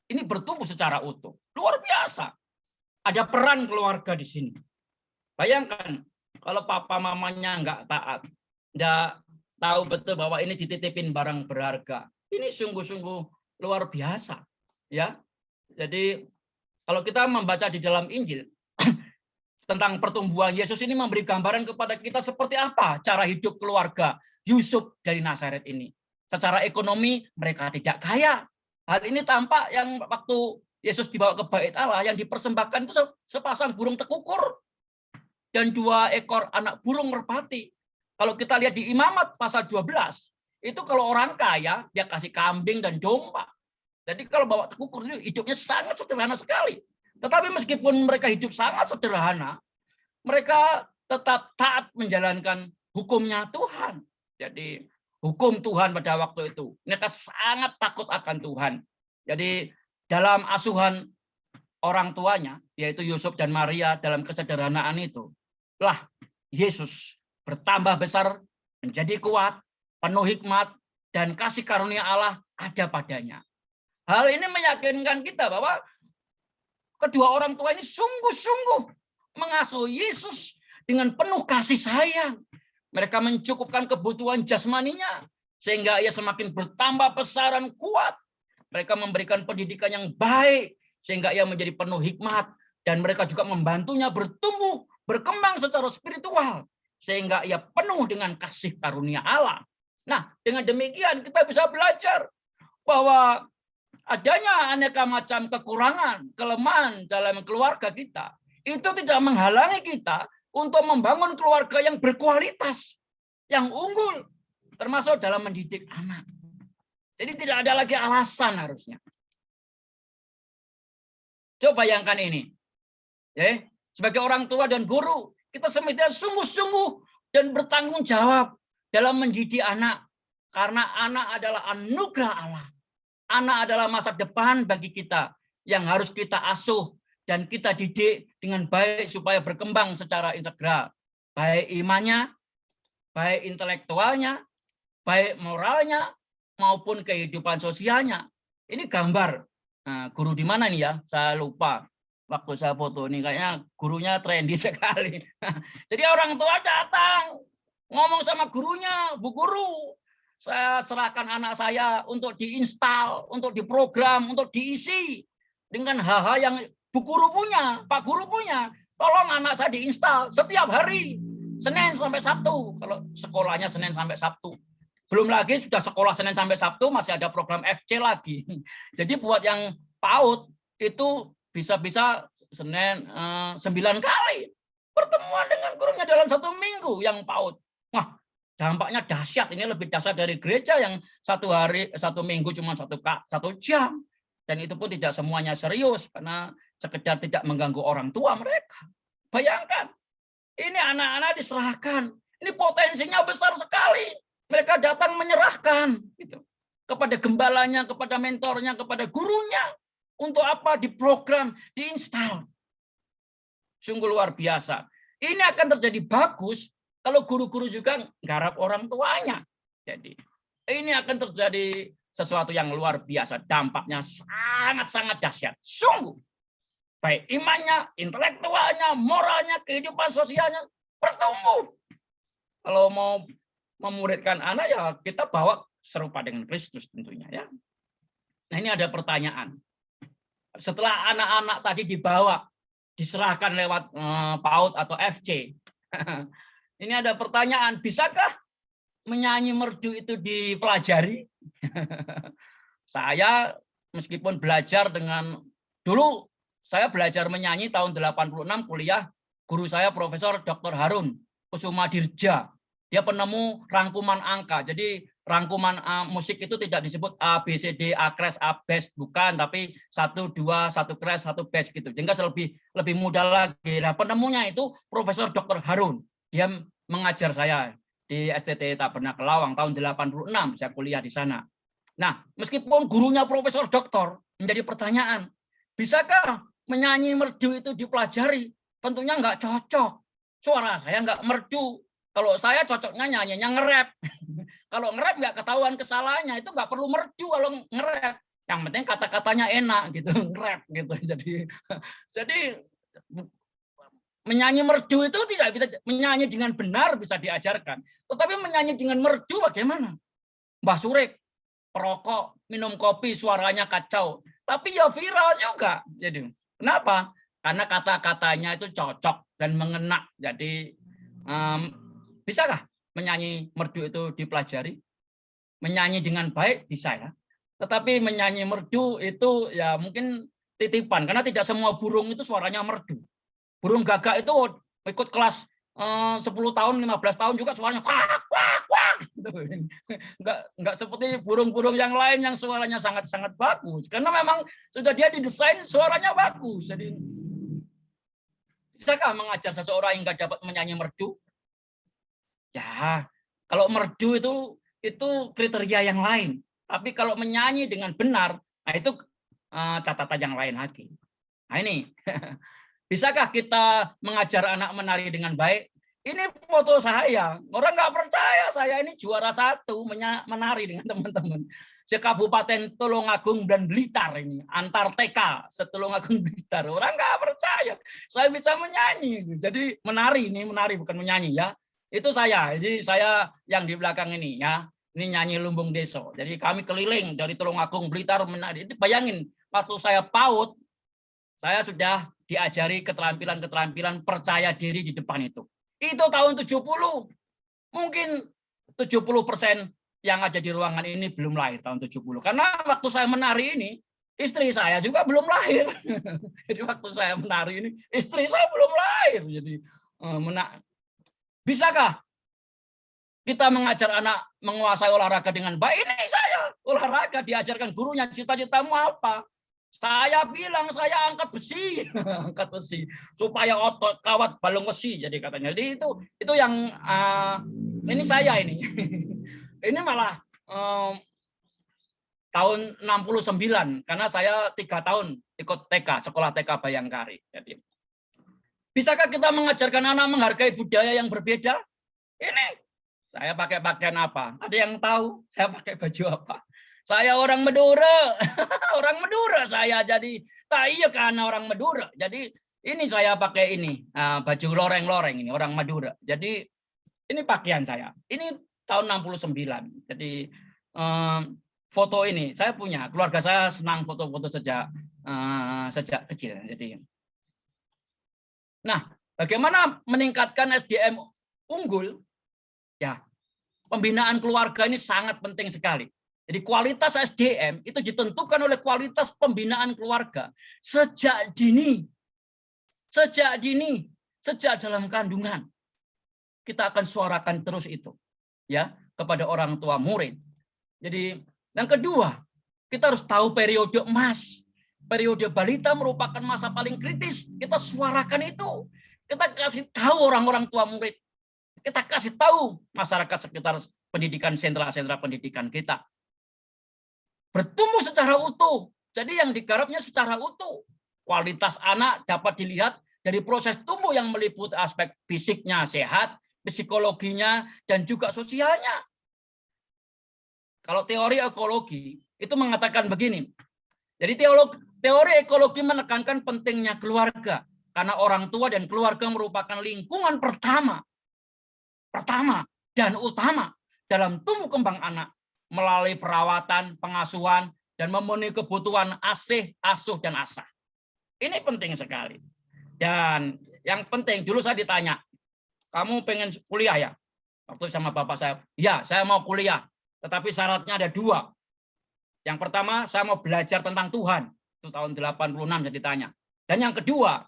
Ini bertumbuh secara utuh. Luar biasa. Ada peran keluarga di sini. Bayangkan, kalau papa mamanya nggak taat, nggak tahu betul bahwa ini dititipin barang berharga. Ini sungguh-sungguh luar biasa. Ya, jadi kalau kita membaca di dalam Injil, tentang pertumbuhan Yesus ini memberi gambaran kepada kita seperti apa cara hidup keluarga Yusuf dari Nazaret ini. Secara ekonomi mereka tidak kaya. Hal ini tampak yang waktu Yesus dibawa ke bait Allah, yang dipersembahkan itu sepasang burung tekukur dan 2 ekor anak burung merpati. Kalau kita lihat di Imamat pasal 12, itu kalau orang kaya dia kasih kambing dan domba. Jadi kalau bawa tekukur itu hidupnya sangat sederhana sekali. Tetapi meskipun mereka hidup sangat sederhana, mereka tetap taat menjalankan hukumnya Tuhan. Jadi hukum Tuhan pada waktu itu. Mereka sangat takut akan Tuhan. Jadi dalam asuhan orang tuanya, yaitu Yusuf dan Maria dalam kesederhanaan itu, lah Yesus bertambah besar, menjadi kuat, penuh hikmat, dan kasih karunia Allah ada padanya. Hal ini meyakinkan kita bahwa kedua orang tua ini sungguh-sungguh mengasuh Yesus dengan penuh kasih sayang. Mereka mencukupkan kebutuhan jasmaninya sehingga ia semakin bertambah besar dan kuat. Mereka memberikan pendidikan yang baik sehingga ia menjadi penuh hikmat, dan mereka juga membantunya bertumbuh, berkembang secara spiritual sehingga ia penuh dengan kasih karunia Allah. Nah, dengan demikian kita bisa belajar bahwa adanya aneka macam kekurangan, kelemahan dalam keluarga kita, itu tidak menghalangi kita untuk membangun keluarga yang berkualitas, yang unggul, termasuk dalam mendidik anak. Jadi tidak ada lagi alasan harusnya. Coba bayangkan ini. Ya, sebagai orang tua dan guru, kita semestinya sungguh-sungguh dan bertanggung jawab dalam mendidik anak. Karena anak adalah anugerah Allah. Anak adalah masa depan bagi kita yang harus kita asuh dan kita didik dengan baik supaya berkembang secara integral. Baik imannya, baik intelektualnya, baik moralnya, maupun kehidupan sosialnya. Ini gambar. Nah, guru di mana nih ya? Saya lupa. Waktu saya foto ini kayaknya gurunya trendy sekali. Jadi orang tua datang, ngomong sama gurunya, Bu Guru, saya serahkan anak saya untuk diinstal, untuk diprogram, untuk diisi dengan hal-hal yang Bu Guru punya, Pak Guru punya. Tolong anak saya diinstal setiap hari, Senin sampai Sabtu. Kalau sekolahnya Senin sampai Sabtu. Belum lagi sudah sekolah Senin sampai Sabtu masih ada program FC lagi. Jadi buat yang PAUD itu bisa-bisa Senin 9 kali pertemuan dengan gurunya dalam 1 minggu yang PAUD. Wah, dampaknya dahsyat. Ini lebih dahsyat dari gereja yang 1 minggu cuma 1 jam. Dan itu pun tidak semuanya serius karena sekedar tidak mengganggu orang tua mereka. Bayangkan, ini anak-anak diserahkan. Ini potensinya besar sekali. Mereka datang menyerahkan gitu, kepada gembalanya, kepada mentornya, kepada gurunya. Untuk apa? Diprogram, diinstal. Sungguh luar biasa. Ini akan terjadi bagus kalau guru-guru juga garap orang tuanya. Jadi ini akan terjadi sesuatu yang luar biasa. Dampaknya sangat-sangat dahsyat. Sungguh. Baik imannya, intelektualnya, moralnya, kehidupan sosialnya bertumbuh. Kalau mau memuridkan anak ya kita bawa serupa dengan Kristus tentunya ya. Nah ini ada pertanyaan. Setelah anak-anak tadi dibawa, diserahkan lewat PAUD atau FC. Ini ada pertanyaan, bisakah menyanyi merdu itu dipelajari? Saya meskipun belajar dulu saya belajar menyanyi tahun 86 kuliah, guru saya Profesor Dr. Harun Kusumadirja. Dia penemu rangkuman angka. Jadi rangkuman musik itu tidak disebut A, B, C, D, A crash, A bass, bukan, tapi 1, 2, 1 crash, 1 bass gitu. Sehingga lebih mudah lagi. Nah, penemunya itu Profesor Dr. Harun. Dia mengajar saya di STT Tabernakel Lawang tahun 86, saya kuliah di sana. Nah, meskipun gurunya Profesor Doktor, menjadi pertanyaan, bisakah menyanyi merdu itu dipelajari? Tentunya nggak cocok. suara saya nggak merdu. Kalau saya cocoknya nyanyinya nge-rap. Kalau nge-rap nggak ketahuan kesalahannya, itu nggak perlu merdu kalau nge-rap. Yang penting kata-katanya enak gitu, nge-rap gitu. Jadi menyanyi merdu itu tidak bisa, menyanyi dengan benar bisa diajarkan. Tetapi menyanyi dengan merdu bagaimana? Mbah Surek, perokok, minum kopi, suaranya kacau. Tapi ya viral juga. Jadi, kenapa? Karena kata-katanya itu cocok dan mengena. Jadi, bisakah menyanyi merdu itu dipelajari? Menyanyi dengan baik bisa ya. Tetapi menyanyi merdu itu ya mungkin titipan. Karena tidak semua burung itu suaranya merdu. Burung gagak itu ikut kelas 10 tahun, 15 tahun juga suaranya kuak, kuak, kuak. Enggak seperti burung-burung yang lain yang suaranya sangat-sangat bagus. Karena memang sudah dia didesain suaranya bagus. Jadi, bisakah mengajar seseorang yang enggak dapat menyanyi merdu? Ya, kalau merdu itu kriteria yang lain. Tapi kalau menyanyi dengan benar, nah itu catatan yang lain lagi. Nah ini, bisakah kita mengajar anak menari dengan baik? Ini foto saya. Orang nggak percaya saya ini juara 1 menari dengan teman-teman. Kabupaten Tulungagung dan Blitar ini. Antar TK Tulungagung Blitar. Orang nggak percaya. Saya bisa menyanyi. Jadi menari bukan menyanyi ya. Itu saya. Jadi saya yang di belakang ini ya. Ini nyanyi Lumbung Deso. Jadi kami keliling dari Tulungagung Blitar menari. Itu bayangin waktu saya PAUD, saya sudah diajari keterampilan-keterampilan percaya diri di depan itu. Itu tahun 70. Mungkin 70% yang ada di ruangan ini belum lahir tahun 70. Karena waktu saya menari ini, istri saya juga belum lahir. Jadi waktu saya menari ini, istri saya belum lahir. Jadi bisakah kita mengajar anak menguasai olahraga dengan baik? Ini saya, olahraga diajarkan gurunya, cita-citamu apa? Saya bilang saya angkat besi, angkat besi supaya otot kawat balung besi jadi katanya. Jadi itu yang ini saya ini. Ini malah tahun 69 karena saya 3 tahun ikut TK, sekolah TK Bayangkari. Jadi bisakah kita mengajarkan anak menghargai budaya yang berbeda? Ini saya pakai pakaian apa? Ada yang tahu saya pakai baju apa? Saya orang Madura, orang Madura saya jadi. Iya karena orang Madura. Jadi ini saya pakai ini baju loreng-loreng ini orang Madura. Jadi ini pakaian saya. Ini tahun 69. Jadi foto ini saya punya. Keluarga saya senang foto-foto sejak kecil. Jadi, nah bagaimana meningkatkan SDM unggul? Ya, pembinaan keluarga ini sangat penting sekali. Jadi kualitas SDM itu ditentukan oleh kualitas pembinaan keluarga sejak dini, sejak dalam kandungan. Kita akan suarakan terus itu, ya, kepada orang tua murid. Jadi yang kedua, kita harus tahu periode emas. Periode balita merupakan masa paling kritis. Kita suarakan itu. Kita kasih tahu orang-orang tua murid. Kita kasih tahu masyarakat sekitar pendidikan, sentra-sentra pendidikan kita. Bertumbuh secara utuh. Jadi yang digarapnya secara utuh. Kualitas anak dapat dilihat dari proses tumbuh yang meliputi aspek fisiknya sehat, psikologinya, dan juga sosialnya. Kalau teori ekologi itu mengatakan begini. Jadi teori ekologi menekankan pentingnya keluarga. Karena orang tua dan keluarga merupakan lingkungan pertama dan utama dalam tumbuh kembang anak. Melalui perawatan, pengasuhan, dan memenuhi kebutuhan asih, asuh, dan asah. Ini penting sekali. Dan yang penting, dulu saya ditanya, kamu pengen kuliah ya? Waktu sama bapak saya, ya saya mau kuliah. Tetapi syaratnya ada 2. Yang pertama, saya mau belajar tentang Tuhan. Itu tahun 86 saya ditanya. Dan yang kedua,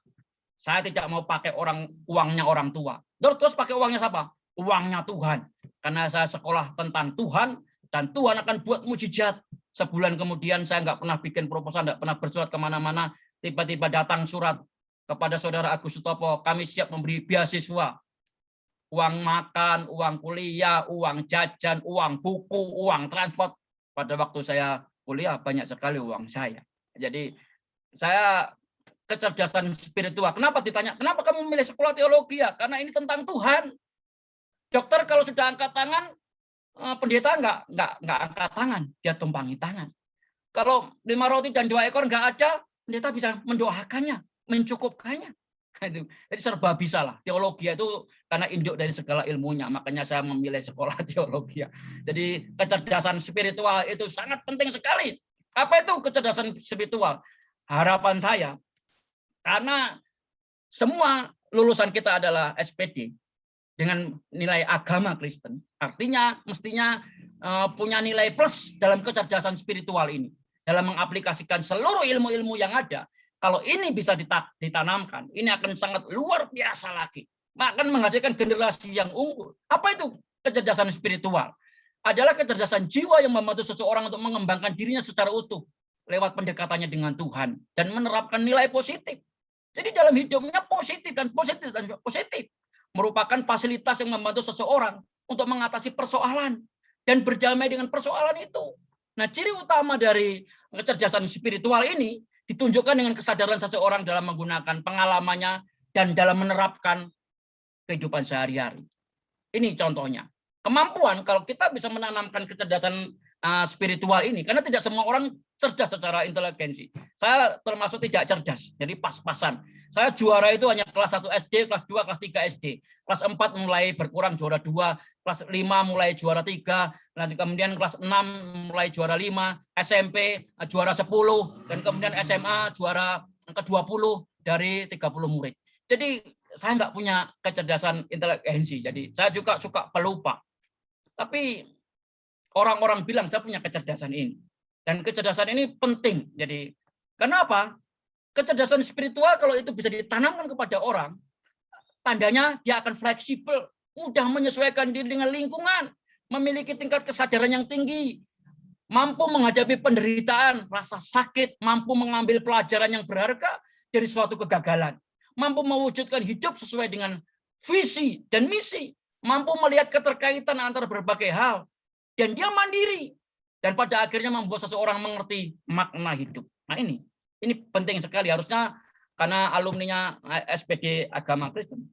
saya tidak mau pakai uangnya orang tua. Terus pakai uangnya siapa? Uangnya Tuhan. Karena saya sekolah tentang Tuhan, dan Tuhan akan buat mujizat. Sebulan kemudian saya nggak pernah bikin proposal, nggak pernah bersurat kemana-mana. Tiba-tiba datang surat kepada saudara Agus Sutopo, kami siap memberi beasiswa. Uang makan, uang kuliah, uang jajan, uang buku, uang transport. Pada waktu saya kuliah banyak sekali uang saya. Jadi saya kecerdasan spiritual. Kenapa ditanya? Kenapa kamu memilih sekolah teologi? Ya, karena ini tentang Tuhan. Dokter kalau sudah angkat tangan, pendeta nggak angkat tangan, dia tumpangi tangan. Kalau 5 roti dan 2 ekor nggak ada, pendeta bisa mendoakannya, mencukupkannya. Jadi serba bisa lah. Teologi itu karena induk dari segala ilmunya, makanya saya memilih sekolah teologi. Jadi kecerdasan spiritual itu sangat penting sekali. Apa itu kecerdasan spiritual? Harapan saya, karena semua lulusan kita adalah SPD dengan nilai agama Kristen, artinya mestinya punya nilai plus dalam kecerdasan spiritual ini, dalam mengaplikasikan seluruh ilmu-ilmu yang ada. Kalau ini bisa ditanamkan, ini akan sangat luar biasa lagi. Akan menghasilkan generasi yang unggul. Apa itu kecerdasan spiritual? Adalah kecerdasan jiwa yang membantu seseorang untuk mengembangkan dirinya secara utuh lewat pendekatannya dengan Tuhan dan menerapkan nilai positif. Jadi dalam hidupnya positif dan positif merupakan fasilitas yang membantu seseorang untuk mengatasi persoalan dan berdamai dengan persoalan itu. Nah, ciri utama dari kecerdasan spiritual ini ditunjukkan dengan kesadaran seseorang dalam menggunakan pengalamannya dan dalam menerapkan kehidupan sehari-hari. Ini contohnya. Kemampuan kalau kita bisa menanamkan kecerdasan spiritual ini, karena tidak semua orang cerdas secara inteligensi. Saya termasuk tidak cerdas, jadi pas-pasan. Saya juara itu hanya kelas 1 SD, kelas 2, kelas 3 SD. Kelas 4 mulai berkurang juara 2, kelas 5 mulai juara 3, dan kemudian kelas 6 mulai juara 5, SMP juara 10, dan kemudian SMA juara ke-20 dari 30 murid. Jadi saya nggak punya kecerdasan inteligensi, jadi saya juga suka pelupa. Tapi orang-orang bilang saya punya kecerdasan ini. Dan kecerdasan ini penting. Jadi kenapa? Kecerdasan spiritual kalau itu bisa ditanamkan kepada orang, tandanya dia akan fleksibel, mudah menyesuaikan diri dengan lingkungan, memiliki tingkat kesadaran yang tinggi, mampu menghadapi penderitaan, rasa sakit, mampu mengambil pelajaran yang berharga dari suatu kegagalan, mampu mewujudkan hidup sesuai dengan visi dan misi, mampu melihat keterkaitan antara berbagai hal, dan dia mandiri, dan pada akhirnya membuat seseorang mengerti makna hidup. Nah ini penting sekali, harusnya karena alumninya SPD Agama Kristen,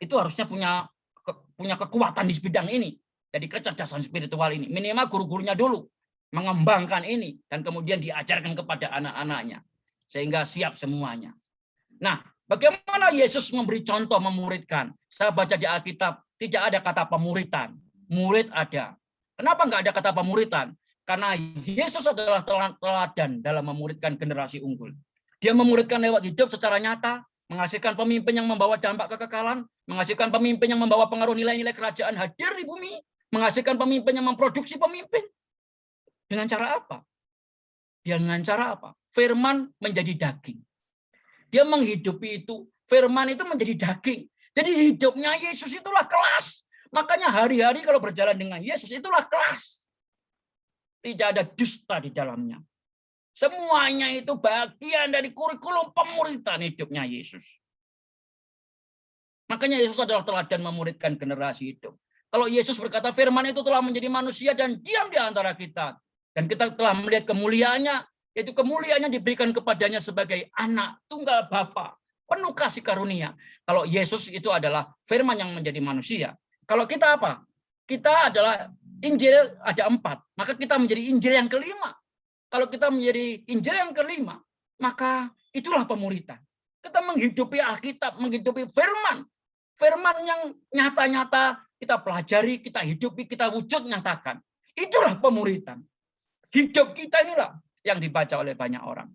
itu harusnya punya kekuatan di bidang ini. Jadi kecerdasan spiritual ini, minimal guru-gurunya dulu mengembangkan ini, dan kemudian diajarkan kepada anak-anaknya, sehingga siap semuanya. Nah, bagaimana Yesus memberi contoh memuridkan? Saya baca di Alkitab, tidak ada kata pemuritan. Murid ada. Kenapa nggak ada kata pemuritan? Karena Yesus adalah teladan dalam memuridkan generasi unggul. Dia memuridkan lewat hidup secara nyata, menghasilkan pemimpin yang membawa dampak kekekalan, menghasilkan pemimpin yang membawa pengaruh nilai-nilai kerajaan hadir di bumi, menghasilkan pemimpin yang memproduksi pemimpin. Dengan cara apa? Dengan cara apa? Firman menjadi daging. Dia menghidupi itu, firman itu menjadi daging. Jadi hidupnya Yesus itulah kelas. Makanya hari-hari kalau berjalan dengan Yesus itulah kelas. Tidak ada dusta di dalamnya. Semuanya itu bagian dari kurikulum pemuritan hidupnya Yesus. Makanya Yesus adalah teladan memuridkan generasi hidup. Kalau Yesus berkata firman itu telah menjadi manusia dan diam di antara kita. Dan kita telah melihat kemuliaannya, yaitu kemuliaannya diberikan kepadanya sebagai anak tunggal Bapa, penuh kasih karunia. Kalau Yesus itu adalah firman yang menjadi manusia. Kalau kita apa? Kita adalah Injil ada 4, maka kita menjadi Injil yang kelima. Kalau kita menjadi Injil yang kelima, maka itulah pemuritan. Kita menghidupi Alkitab, menghidupi firman. Firman yang nyata-nyata kita pelajari, kita hidupi, kita wujud nyatakan. Itulah pemuritan. Hidup kita inilah yang dibaca oleh banyak orang.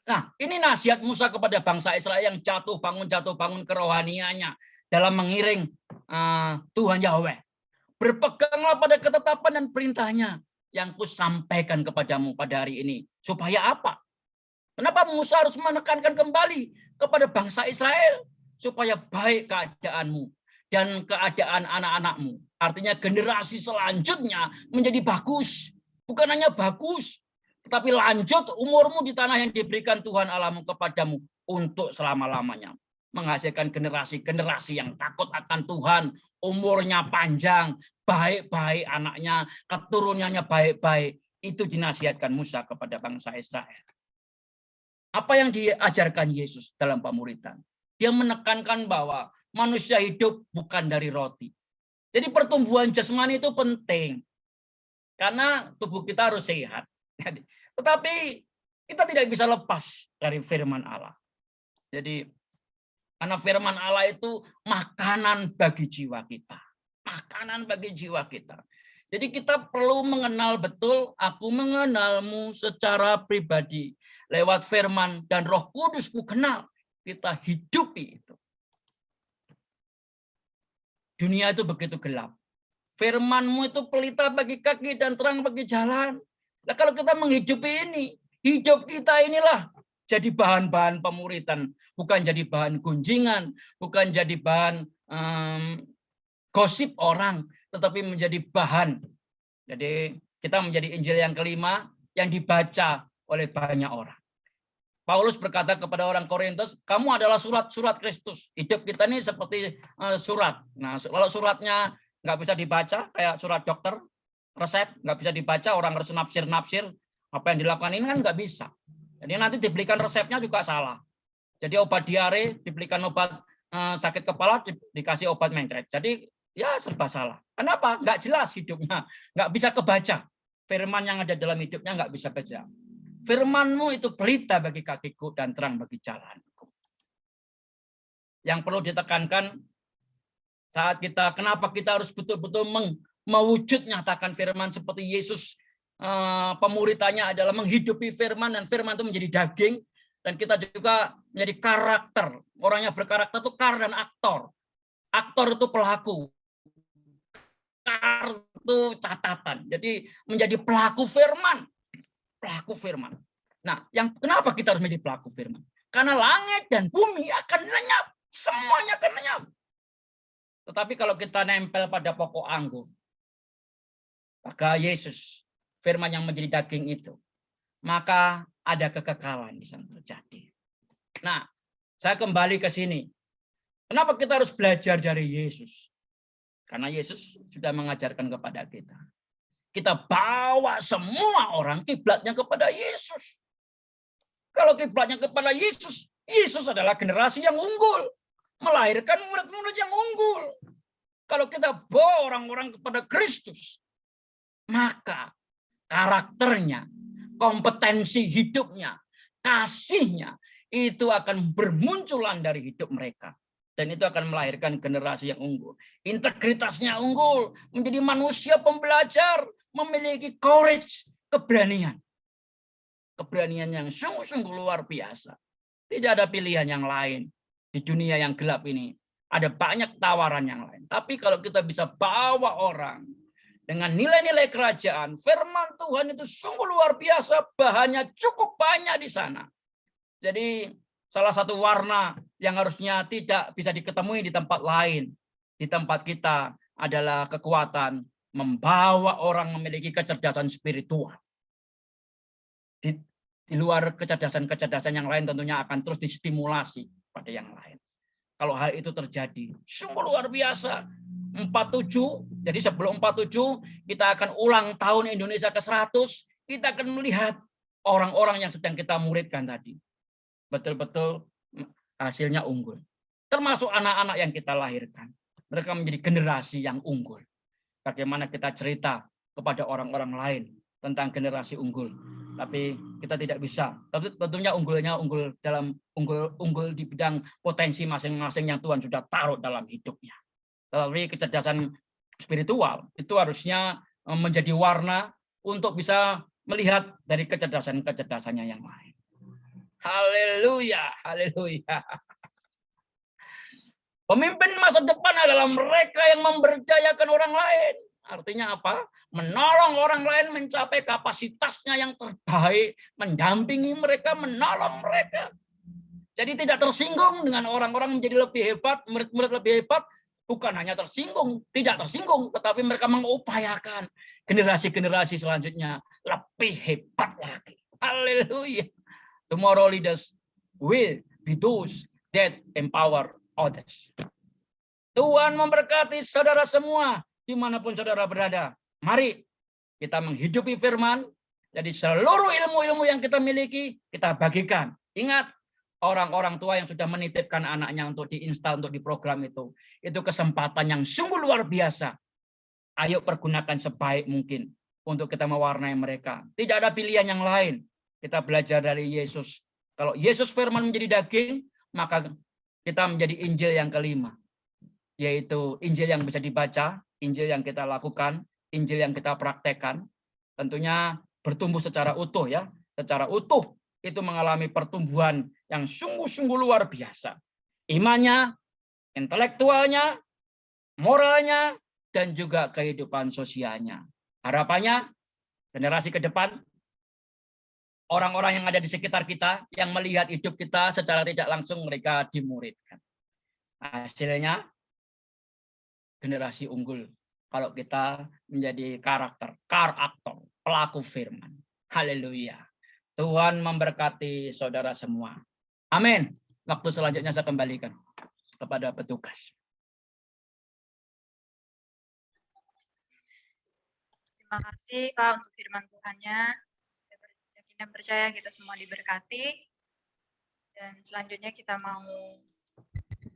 Nah, ini nasihat Musa kepada bangsa Israel yang jatuh bangun kerohaniannya dalam mengiring Tuhan Yahweh. Berpeganglah pada ketetapan dan perintahnya yang kusampaikan kepadamu pada hari ini. Supaya apa? Kenapa Musa harus menekankan kembali kepada bangsa Israel? Supaya baik keadaanmu dan keadaan anak-anakmu. Artinya generasi selanjutnya menjadi bagus. Bukan hanya bagus, tetapi lanjut umurmu di tanah yang diberikan Tuhan Allahmu kepadamu untuk selama-lamanya. Menghasilkan generasi-generasi yang takut akan Tuhan, umurnya panjang, baik-baik anaknya, keturunannya baik-baik. Itu dinasihatkan Musa kepada bangsa Israel. Apa yang diajarkan Yesus dalam pemuritan? Dia menekankan bahwa manusia hidup bukan dari roti. Jadi pertumbuhan jasmani itu penting. Karena tubuh kita harus sehat. Tetapi kita tidak bisa lepas dari firman Allah. Jadi karena firman Allah itu makanan bagi jiwa kita. Makanan bagi jiwa kita. Jadi kita perlu mengenal betul, aku mengenalmu secara pribadi. Lewat firman dan Roh Kudus ku kenal. Kita hidupi itu. Dunia itu begitu gelap. Firman-Mu itu pelita bagi kaki dan terang bagi jalan. Nah, kalau kita menghidupi ini, hidup kita inilah jadi bahan-bahan pemuritan. Bukan jadi bahan gunjingan, bukan jadi bahan gosip orang, tetapi menjadi bahan. Jadi kita menjadi Injil yang kelima yang dibaca oleh banyak orang. Paulus berkata kepada orang Korintus, kamu adalah surat-surat Kristus. Hidup kita ini seperti surat. Nah, kalau suratnya nggak bisa dibaca, kayak surat dokter, resep, nggak bisa dibaca, orang harus nafsir-nafsir, apa yang dilakukan ini kan nggak bisa. Jadi nanti dibelikan resepnya juga salah. Jadi obat diare, dibelikan obat sakit kepala, dikasih obat mencret. Jadi ya serba salah. Kenapa? Nggak jelas hidupnya, nggak bisa kebaca. Firman yang ada dalam hidupnya nggak bisa baca. Firman-Mu itu pelita bagi kakiku dan terang bagi jalanku. Yang perlu ditekankan saat kita, kenapa kita harus betul-betul mewujud nyatakan firman seperti Yesus, pemuritannya adalah menghidupi firman, dan firman itu menjadi daging, dan kita juga menjadi karakter. Orang yang berkarakter itu kar dan aktor. Aktor itu pelaku. Kar itu catatan. Jadi menjadi pelaku firman. Pelaku firman. Nah, kenapa kita harus menjadi pelaku firman? Karena langit dan bumi akan lenyap. Semuanya akan lenyap. Tetapi kalau kita nempel pada pokok anggur, maka Yesus, firman yang menjadi daging itu, maka ada kekekalan di sana terjadi. Nah, saya kembali ke sini. Kenapa kita harus belajar dari Yesus? Karena Yesus sudah mengajarkan kepada kita. Kita bawa semua orang kiblatnya kepada Yesus. Kalau kiblatnya kepada Yesus, Yesus adalah generasi yang unggul. Melahirkan murid-murid yang unggul. Kalau kita bawa orang-orang kepada Kristus, maka karakternya, kompetensi hidupnya, kasihnya, itu akan bermunculan dari hidup mereka. Dan itu akan melahirkan generasi yang unggul. Integritasnya unggul, menjadi manusia pembelajar, memiliki courage, keberanian. Keberanian yang sungguh-sungguh luar biasa. Tidak ada pilihan yang lain. Di dunia yang gelap ini, ada banyak tawaran yang lain. Tapi kalau kita bisa bawa orang dengan nilai-nilai kerajaan, firman Tuhan itu sungguh luar biasa, bahannya cukup banyak di sana. Jadi salah satu warna yang harusnya tidak bisa diketemui di tempat lain, di tempat kita adalah kekuatan membawa orang memiliki kecerdasan spiritual. Di luar kecerdasan-kecerdasan yang lain tentunya akan terus distimulasi pada yang lain. Kalau hal itu terjadi, sungguh luar biasa. 47, jadi sebelum 47 kita akan ulang tahun Indonesia ke-100, kita akan melihat orang-orang yang sedang kita muridkan tadi. Betul-betul hasilnya unggul. Termasuk anak-anak yang kita lahirkan. Mereka menjadi generasi yang unggul. Bagaimana kita cerita kepada orang-orang lain tentang generasi unggul. Tapi kita tidak bisa. Tapi tentunya unggulnya unggul di bidang potensi masing-masing yang Tuhan sudah taruh dalam hidupnya. Tetapi kecerdasan spiritual itu harusnya menjadi warna untuk bisa melihat dari kecerdasannya yang lain. Haleluya, haleluya. Pemimpin masa depan adalah mereka yang memberdayakan orang lain. Artinya apa? Menolong orang lain mencapai kapasitasnya yang terbaik, mendampingi mereka, menolong mereka. Jadi tidak tersinggung dengan orang-orang menjadi lebih hebat, murid-murid lebih hebat, bukan hanya tersinggung, tidak tersinggung, tetapi mereka mengupayakan generasi-generasi selanjutnya lebih hebat lagi. Haleluya. Tomorrow leaders will be those that empower others. Tuhan memberkati saudara semua dimanapun saudara berada. Mari kita menghidupi firman. Jadi seluruh ilmu-ilmu yang kita miliki kita bagikan Ingat, orang-orang tua yang sudah menitipkan anaknya untuk diinstal, untuk di program itu kesempatan yang sungguh luar biasa. Ayo pergunakan sebaik mungkin untuk kita mewarnai mereka. Tidak ada pilihan yang lain. Kita belajar dari Yesus. Kalau Yesus firman menjadi daging, maka kita menjadi Injil yang kelima. Yaitu Injil yang bisa dibaca, Injil yang kita lakukan, Injil yang kita praktekkan. Tentunya bertumbuh secara utuh ya. Secara utuh itu mengalami pertumbuhan yang sungguh-sungguh luar biasa. Imannya, intelektualnya, moralnya, dan juga kehidupan sosialnya. Harapannya, generasi ke depan, orang-orang yang ada di sekitar kita, yang melihat hidup kita secara tidak langsung mereka dimuridkan. Hasilnya, generasi unggul. Kalau kita menjadi karakter, pelaku firman. Haleluya. Tuhan memberkati saudara semua. Amin. Waktu selanjutnya saya kembalikan kepada petugas. Terima kasih Kak untuk firman Tuhannya. Saya yakin dan percaya kita semua diberkati. Dan selanjutnya kita mau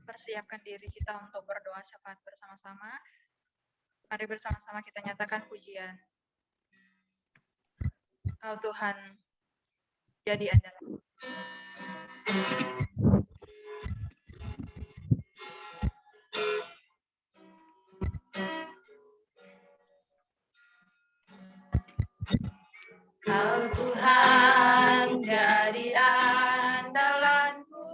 persiapkan diri kita untuk berdoa syafaat bersama-sama. Mari bersama-sama kita nyatakan pujian. Kau Tuhan jadi andalan. Kau Tuhan jadi andalanku,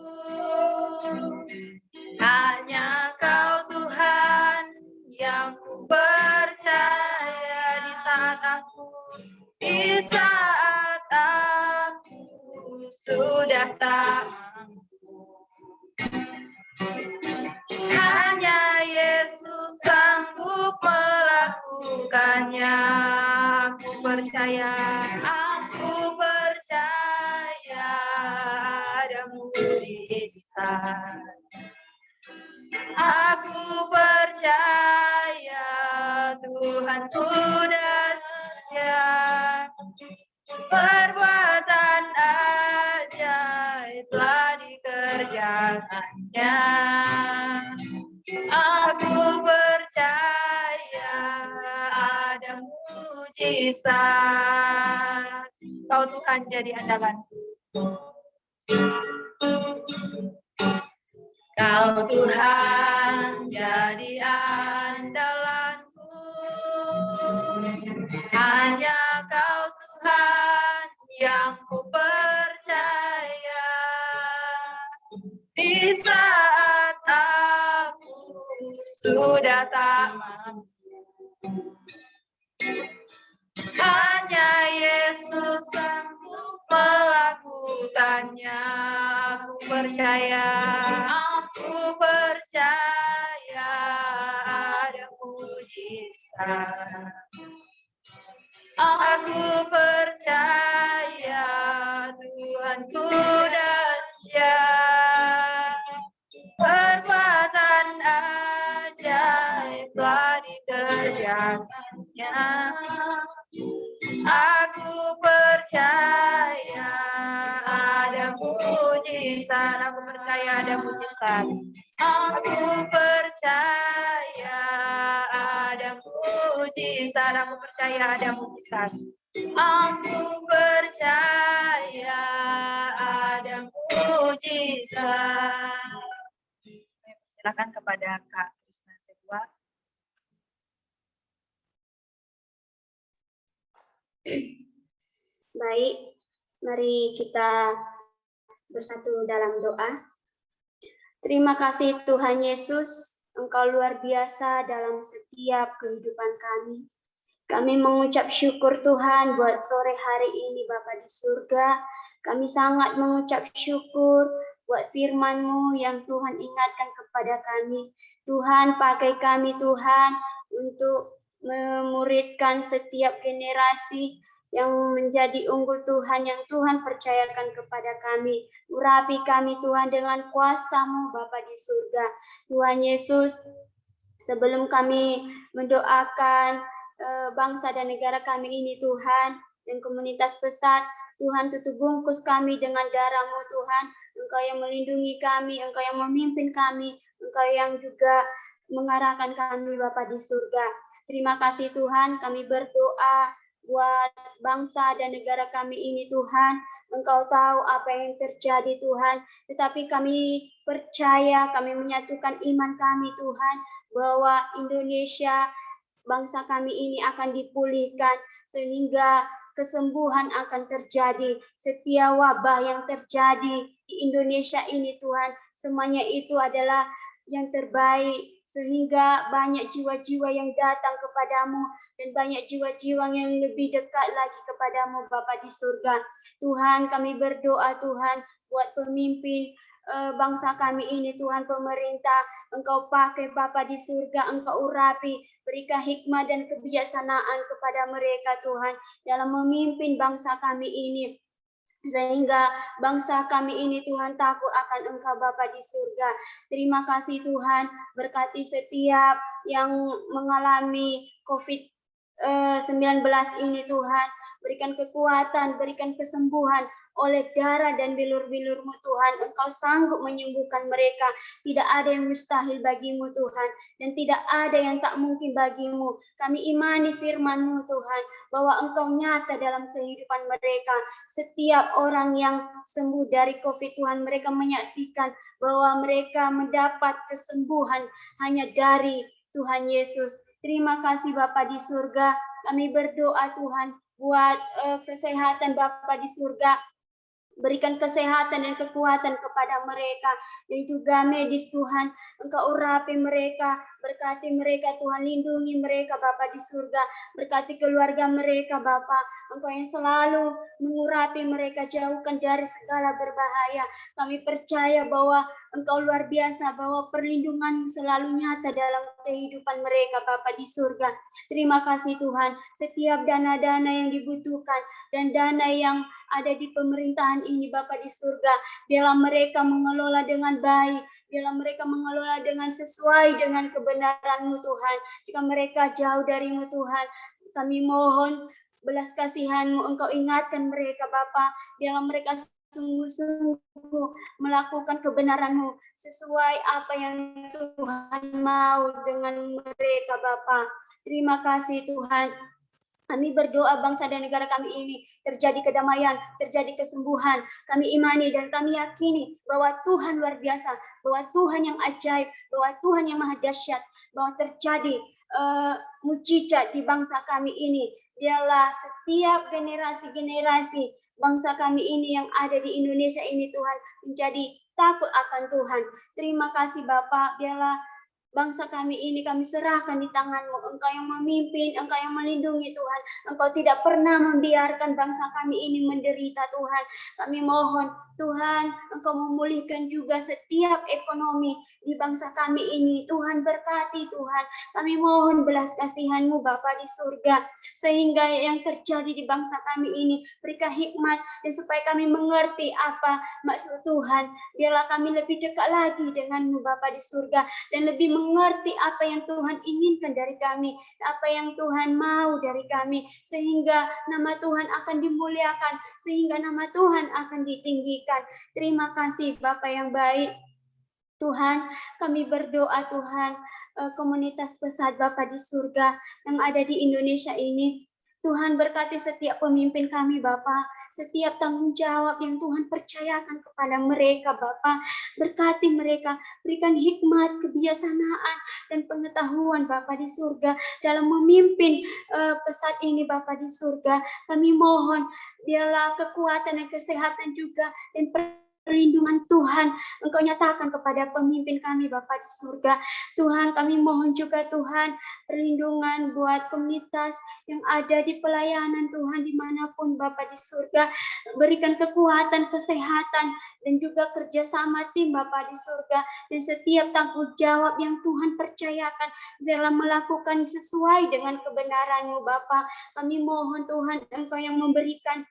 hanya Kau Tuhan yang ku percaya di saat aku sudah tak mampu. Hanya Yesus sanggup melakukannya. Aku percaya ada mujizat. Aku percaya Tuhanku dahsyat, perbuatan ajaib telah dikerjakannya. Aku percaya ada mujizat. Kau Tuhan jadi andalanku. Kau Tuhan jadi andalanku, hanya Kau Tuhan yang ku percaya. Di saat aku sudah tak mampu, hanya Yesus sanggup melakukannya. Aku percaya ada mujizat. Aku percaya Tuhanku dahsyat, perbuatan ajaib telah dikerjakannya. Aku percaya ada mujizat. Aku percaya ada mujizat. Aku percaya ada mujizat. Aku percaya ada mujizat. Aku percaya ada mujizat. Silakan kepada Kak Krisna Setua. Baik, mari kita bersatu dalam doa. Terima kasih Tuhan Yesus, Engkau luar biasa dalam setiap kehidupan kami. Kami mengucap syukur Tuhan buat sore hari ini Bapa di surga. Kami sangat mengucap syukur buat firman-Mu yang Tuhan ingatkan kepada kami. Tuhan, pakai kami Tuhan untuk memuridkan setiap generasi yang menjadi unggul Tuhan, yang Tuhan percayakan kepada kami. Urapi kami Tuhan dengan kuasa-Mu Bapa di surga. Tuhan Yesus, sebelum kami mendoakan bangsa dan negara kami ini Tuhan, dan komunitas pesat, Tuhan, tutup bungkus kami dengan darah-Mu Tuhan. Engkau yang melindungi kami, Engkau yang memimpin kami, Engkau yang juga mengarahkan kami Bapa di surga. Terima kasih Tuhan, kami berdoa buat bangsa dan negara kami ini Tuhan. Engkau tahu apa yang terjadi Tuhan, tetapi kami percaya, kami menyatukan iman kami Tuhan, bahwa Indonesia, bangsa kami ini akan dipulihkan, sehingga kesembuhan akan terjadi. Setiap wabah yang terjadi di Indonesia ini Tuhan, semuanya itu adalah yang terbaik, sehingga banyak jiwa-jiwa yang datang kepadamu, dan banyak jiwa-jiwa yang lebih dekat lagi kepadamu Bapa di surga. Tuhan, kami berdoa Tuhan, buat pemimpin bangsa kami ini Tuhan, pemerintah, Engkau pakai Bapa di surga, Engkau urapi, berikan hikmah dan kebijaksanaan kepada mereka Tuhan, dalam memimpin bangsa kami ini, sehingga bangsa kami ini Tuhan takut akan Engkau Bapa di surga. Terima kasih Tuhan, berkati setiap yang mengalami COVID-19 ini Tuhan, berikan kekuatan, berikan kesembuhan oleh darah dan bilur-bilur-Mu Tuhan. Engkau sanggup menyembuhkan mereka, tidak ada yang mustahil bagi-Mu Tuhan, dan tidak ada yang tak mungkin bagi-Mu. Kami imani firman-Mu Tuhan, bahwa Engkau nyata dalam kehidupan mereka. Setiap orang yang sembuh dari COVID Tuhan, mereka menyaksikan bahwa mereka mendapat kesembuhan hanya dari Tuhan Yesus. Terima kasih Bapa di surga, kami berdoa Tuhan buat kesehatan Bapa di surga. Berikan kesehatan dan kekuatan kepada mereka, dan juga medis Tuhan, Engkau urapi mereka, berkati mereka Tuhan, lindungi mereka Bapa di surga, berkati keluarga mereka Bapa, Engkau yang selalu mengurapi mereka, jauhkan dari segala berbahaya. Kami percaya bahwa Engkau luar biasa, bahwa perlindungan selalu nyata dalam kehidupan mereka Bapa di surga. Terima kasih Tuhan, setiap dana-dana yang dibutuhkan dan dana yang ada di pemerintahan ini Bapa di surga, biarlah mereka mengelola dengan baik, biarlah mereka mengelola dengan sesuai dengan kebenaran-Mu Tuhan. Jika mereka jauh dari-Mu Tuhan, kami mohon belas kasihan-Mu, Engkau ingatkan mereka Bapa, biarlah mereka sungguh-sungguh melakukan kebenaran-Mu sesuai apa yang Tuhan mau dengan mereka Bapa. Terima kasih Tuhan. Kami berdoa bangsa dan negara kami ini terjadi kedamaian, terjadi kesembuhan. Kami imani dan kami yakini bahwa Tuhan luar biasa, bahwa Tuhan yang ajaib, bahwa Tuhan yang maha dahsyat, bahwa terjadi mujizat di bangsa kami ini. Biarlah setiap generasi-generasi bangsa kami ini yang ada di Indonesia ini Tuhan menjadi takut akan Tuhan. Terima kasih Bapak, biarlah bangsa kami ini kami serahkan di tangan-Mu. Engkau yang memimpin, Engkau yang melindungi Tuhan. Engkau tidak pernah membiarkan bangsa kami ini menderita Tuhan. Kami mohon Tuhan, Engkau memulihkan juga setiap ekonomi di bangsa kami ini. Tuhan berkati Tuhan. Kami mohon belas kasihan-Mu Bapa di surga, sehingga yang terjadi di bangsa kami ini berikan hikmat, dan supaya kami mengerti apa maksud Tuhan. Biarlah kami lebih dekat lagi dengan-Mu Bapa di surga, dan lebih mengerti apa yang Tuhan inginkan dari kami, apa yang Tuhan mau dari kami, sehingga nama Tuhan akan dimuliakan, sehingga nama Tuhan akan ditinggikan. Terima kasih Bapa yang baik. Tuhan, kami berdoa Tuhan, komunitas pesat Bapa di surga yang ada di Indonesia ini, Tuhan berkati setiap pemimpin kami Bapa, setiap tanggung jawab yang Tuhan percayakan kepada mereka Bapa, berkati mereka, berikan hikmat, kebijaksanaan, dan pengetahuan Bapa di surga dalam memimpin pesat ini Bapa di surga. Kami mohon biarlah kekuatan dan kesehatan juga dan perlindungan Tuhan Engkau nyatakan kepada pemimpin kami Bapa di surga. Tuhan, kami mohon juga Tuhan perlindungan buat komunitas yang ada di pelayanan Tuhan dimanapun Bapa di surga. Berikan kekuatan, kesehatan, dan juga kerjasama tim Bapa di surga, dan setiap tanggung jawab yang Tuhan percayakan biarlah melakukan sesuai dengan kebenaran-Mu Bapa. Kami mohon Tuhan Engkau yang memberikan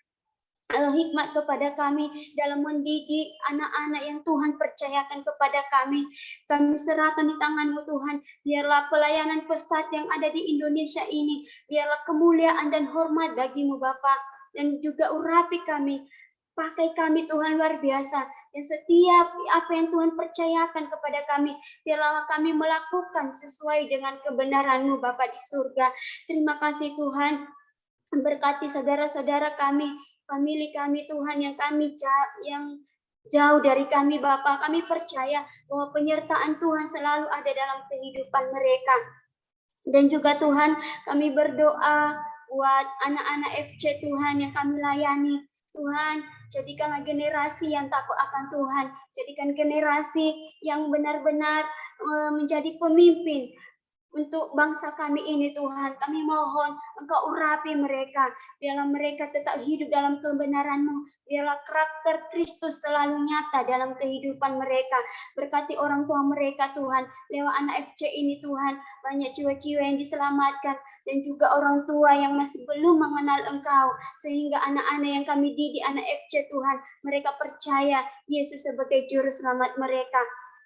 hikmat kepada kami dalam mendidik anak-anak yang Tuhan percayakan kepada kami. Kami serahkan di tangan-Mu Tuhan. Biarlah pelayanan pesat yang ada di Indonesia ini, biarlah kemuliaan dan hormat bagi-Mu Bapa. dan juga urapi kami. Pakai kami Tuhan luar biasa. Dan setiap apa yang Tuhan percayakan kepada kami, biarlah kami melakukan sesuai dengan kebenaran-Mu Bapa di surga. Terima kasih Tuhan. Berkati saudara-saudara kami, famili kami Tuhan yang jauh dari kami Bapa. Kami percaya bahwa penyertaan Tuhan selalu ada dalam kehidupan mereka. Dan juga Tuhan, kami berdoa buat anak-anak FC Tuhan yang kami layani. Tuhan, jadikanlah generasi yang takut akan Tuhan. Jadikan generasi yang benar-benar menjadi pemimpin untuk bangsa kami ini Tuhan. Kami mohon Engkau urapi mereka. Biarlah mereka tetap hidup dalam kebenaran-Mu. Biarlah karakter Kristus selalu nyata dalam kehidupan mereka. Berkati orang tua mereka Tuhan. Lewat anak FC ini Tuhan. Banyak jiwa-jiwa yang diselamatkan. Dan juga orang tua yang masih belum mengenal Engkau. Sehingga anak-anak yang kami didik, anak FC Tuhan. Mereka percaya Yesus sebagai juru selamat mereka.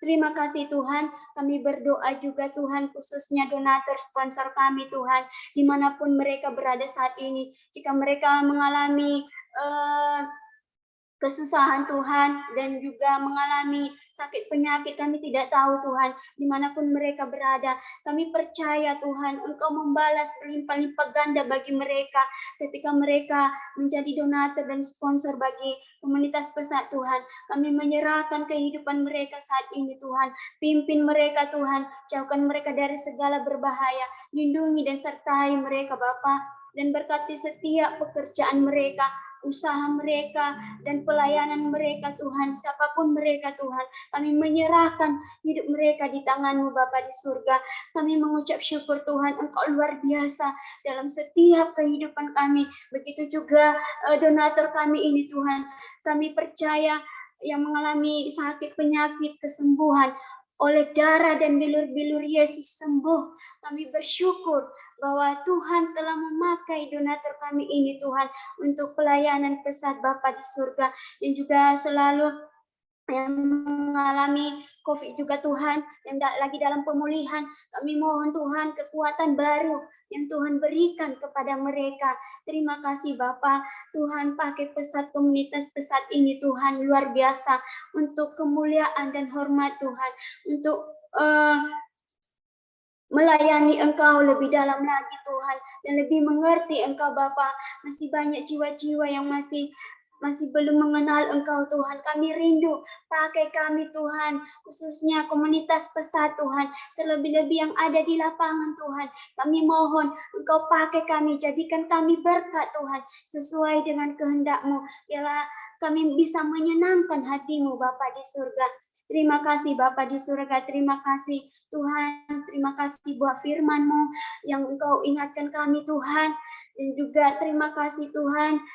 Terima kasih Tuhan, kami berdoa juga Tuhan, khususnya donatur sponsor kami Tuhan, dimanapun mereka berada saat ini. Jika mereka mengalami kesusahan Tuhan dan juga mengalami sakit penyakit, kami tidak tahu Tuhan dimanapun mereka berada. Kami percaya Tuhan Engkau membalas berlimpah-limpah ganda bagi mereka ketika mereka menjadi donatur dan sponsor bagi komunitas Pesat Tuhan. Kami menyerahkan kehidupan mereka saat ini Tuhan. Pimpin mereka Tuhan, jauhkan mereka dari segala berbahaya, lindungi dan sertai mereka Bapa, dan berkati setiap pekerjaan mereka, usaha mereka dan pelayanan mereka Tuhan, siapapun mereka Tuhan, kami menyerahkan hidup mereka di tangan-Mu Bapa di surga. Kami mengucap syukur Tuhan, Engkau luar biasa dalam setiap kehidupan kami. Begitu juga donatur kami ini Tuhan, kami percaya yang mengalami sakit penyakit kesembuhan oleh darah dan bilur-bilur Yesus sembuh. Kami bersyukur bahwa Tuhan telah memakai donatur kami ini Tuhan untuk pelayanan Pesat Bapa di surga, dan juga selalu yang mengalami COVID juga Tuhan, yang lagi dalam pemulihan. Kami mohon Tuhan kekuatan baru yang Tuhan berikan kepada mereka. Terima kasih Bapa. Tuhan pakai Pesat, komunitas Pesat ini Tuhan luar biasa untuk kemuliaan dan hormat Tuhan, untuk melayani Engkau lebih dalam lagi Tuhan, dan lebih mengerti Engkau Bapa. Masih banyak jiwa-jiwa yang masih belum mengenal Engkau Tuhan. Kami rindu, pakai kami Tuhan, khususnya komunitas Pesat Tuhan, terlebih-lebih yang ada di lapangan Tuhan. Kami mohon Engkau pakai kami, jadikan kami berkat Tuhan, sesuai dengan kehendak-Mu. Biarlah kami bisa menyenangkan hati-Mu Bapa di surga. Terima kasih Bapa di surga, terima kasih Tuhan, terima kasih buat firman-Mu yang Engkau ingatkan kami Tuhan, dan juga terima kasih Tuhan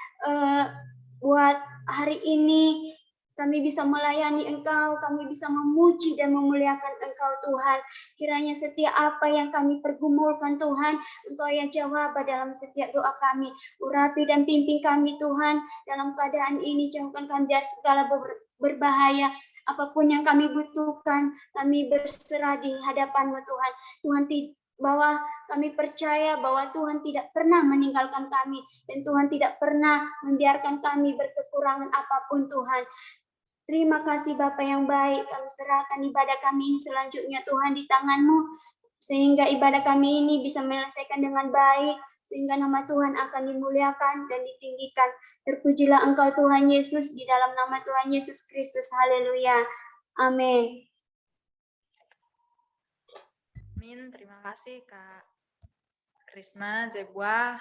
buat hari ini kami bisa melayani Engkau, kami bisa memuji dan memuliakan Engkau Tuhan. Kiranya setiap apa yang kami pergumulkan Tuhan, Engkau yang jawab dalam setiap doa kami. Urapi dan pimpin kami Tuhan dalam keadaan ini, jauhkan kami dari segala berbahaya. Apapun yang kami butuhkan, kami berserah di hadapan-Mu Tuhan. Tuhan, bahwa kami percaya bahwa Tuhan tidak pernah meninggalkan kami, dan Tuhan tidak pernah membiarkan kami berkekurangan apapun Tuhan. Terima kasih Bapa yang baik. Kami serahkan ibadah kami ini selanjutnya Tuhan di tangan-Mu, sehingga ibadah kami ini bisa menyelesaikan dengan baik, sehingga nama Tuhan akan dimuliakan dan ditinggikan. Terpujilah Engkau Tuhan Yesus, di dalam nama Tuhan Yesus Kristus. Haleluya. Amin. Amin. Terima kasih Kak Krisna, Zebwa.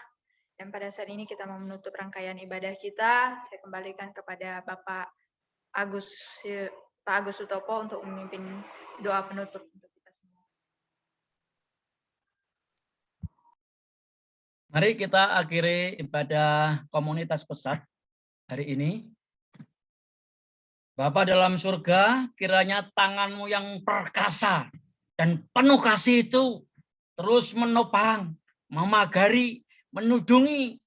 Dan pada saat ini kita mau menutup rangkaian ibadah kita. Saya kembalikan kepada Bapak Pak Agus Sutopo untuk memimpin doa penutup untuk kita semua. Mari kita akhiri ibadah komunitas Pesat hari ini. Bapa dalam surga, kiranya tangan-Mu yang perkasa dan penuh kasih itu terus menopang, memagari, menudungi,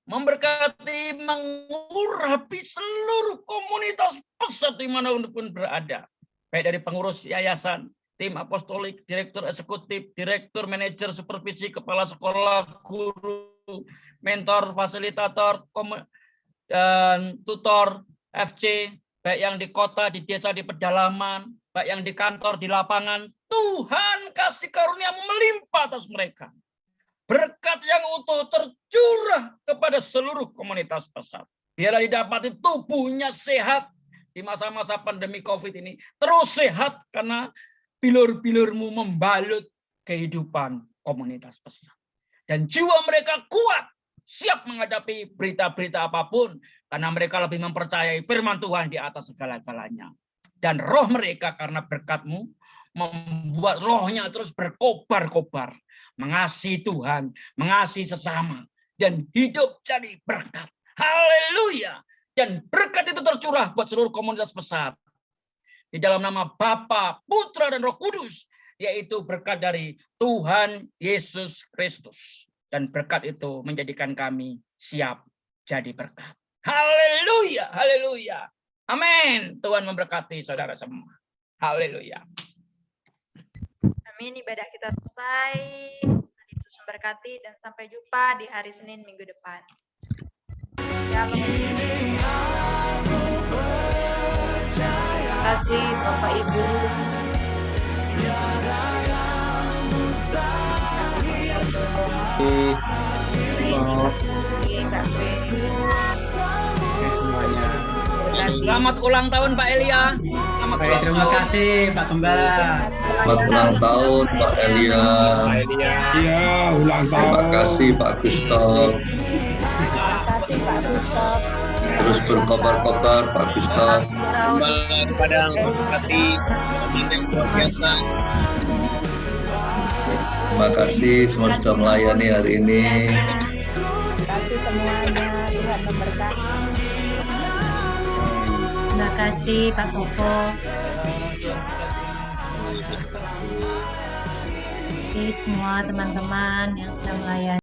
memberkati, mengurapi seluruh komunitas Pesat dimanapun berada. Baik dari pengurus yayasan, tim apostolik, direktur eksekutif, direktur manajer supervisi, kepala sekolah, guru, mentor, fasilitator, dan tutor FC, baik yang di kota, di desa, di pedalaman, baik yang di kantor, di lapangan. Tuhan kasih karunia melimpah atas mereka. Berkat yang utuh tercurah kepada seluruh komunitas pesat. Biarlah didapati tubuhnya sehat di masa-masa pandemi COVID ini. Terus sehat karena bilur-bilurmu membalut kehidupan komunitas pesat. Dan jiwa mereka kuat, siap menghadapi berita-berita apapun, karena mereka lebih mempercayai firman Tuhan di atas segala-galanya. Dan roh mereka karena berkat-Mu membuat rohnya terus berkobar-kobar, mengasihi Tuhan, mengasihi sesama, dan hidup jadi berkat. Haleluya! Dan berkat itu tercurah buat seluruh komunitas pesat. Di dalam nama Bapa, Putra, dan Roh Kudus, yaitu berkat dari Tuhan Yesus Kristus. Dan berkat itu menjadikan kami siap jadi berkat. Haleluya, haleluya. Amin. Tuhan memberkati saudara semua. Haleluya. Amin, ibadah kita selesai. Tuhan Yesus memberkati dan sampai jumpa di hari Senin minggu depan. Shalom. Terima kasih Bapak Ibu. Selamat ulang tahun Pak Elia. Baik, terima kasih Pak Gembala. Selamat ulang tahun Pak Elia. Iya, ulang tahun. Terima kasih Pak Gustaf. Terima kasih Pak Gustaf. Terus berkobar-kobar Pak Gustaf. Kepada hati yang luar biasa. Terima kasih semua sudah melayani hari ini. Terima kasih semuanya. Tuhan memberkati. Terima kasih Pak Koko. Terima kasih semua teman-teman yang sudah melayani.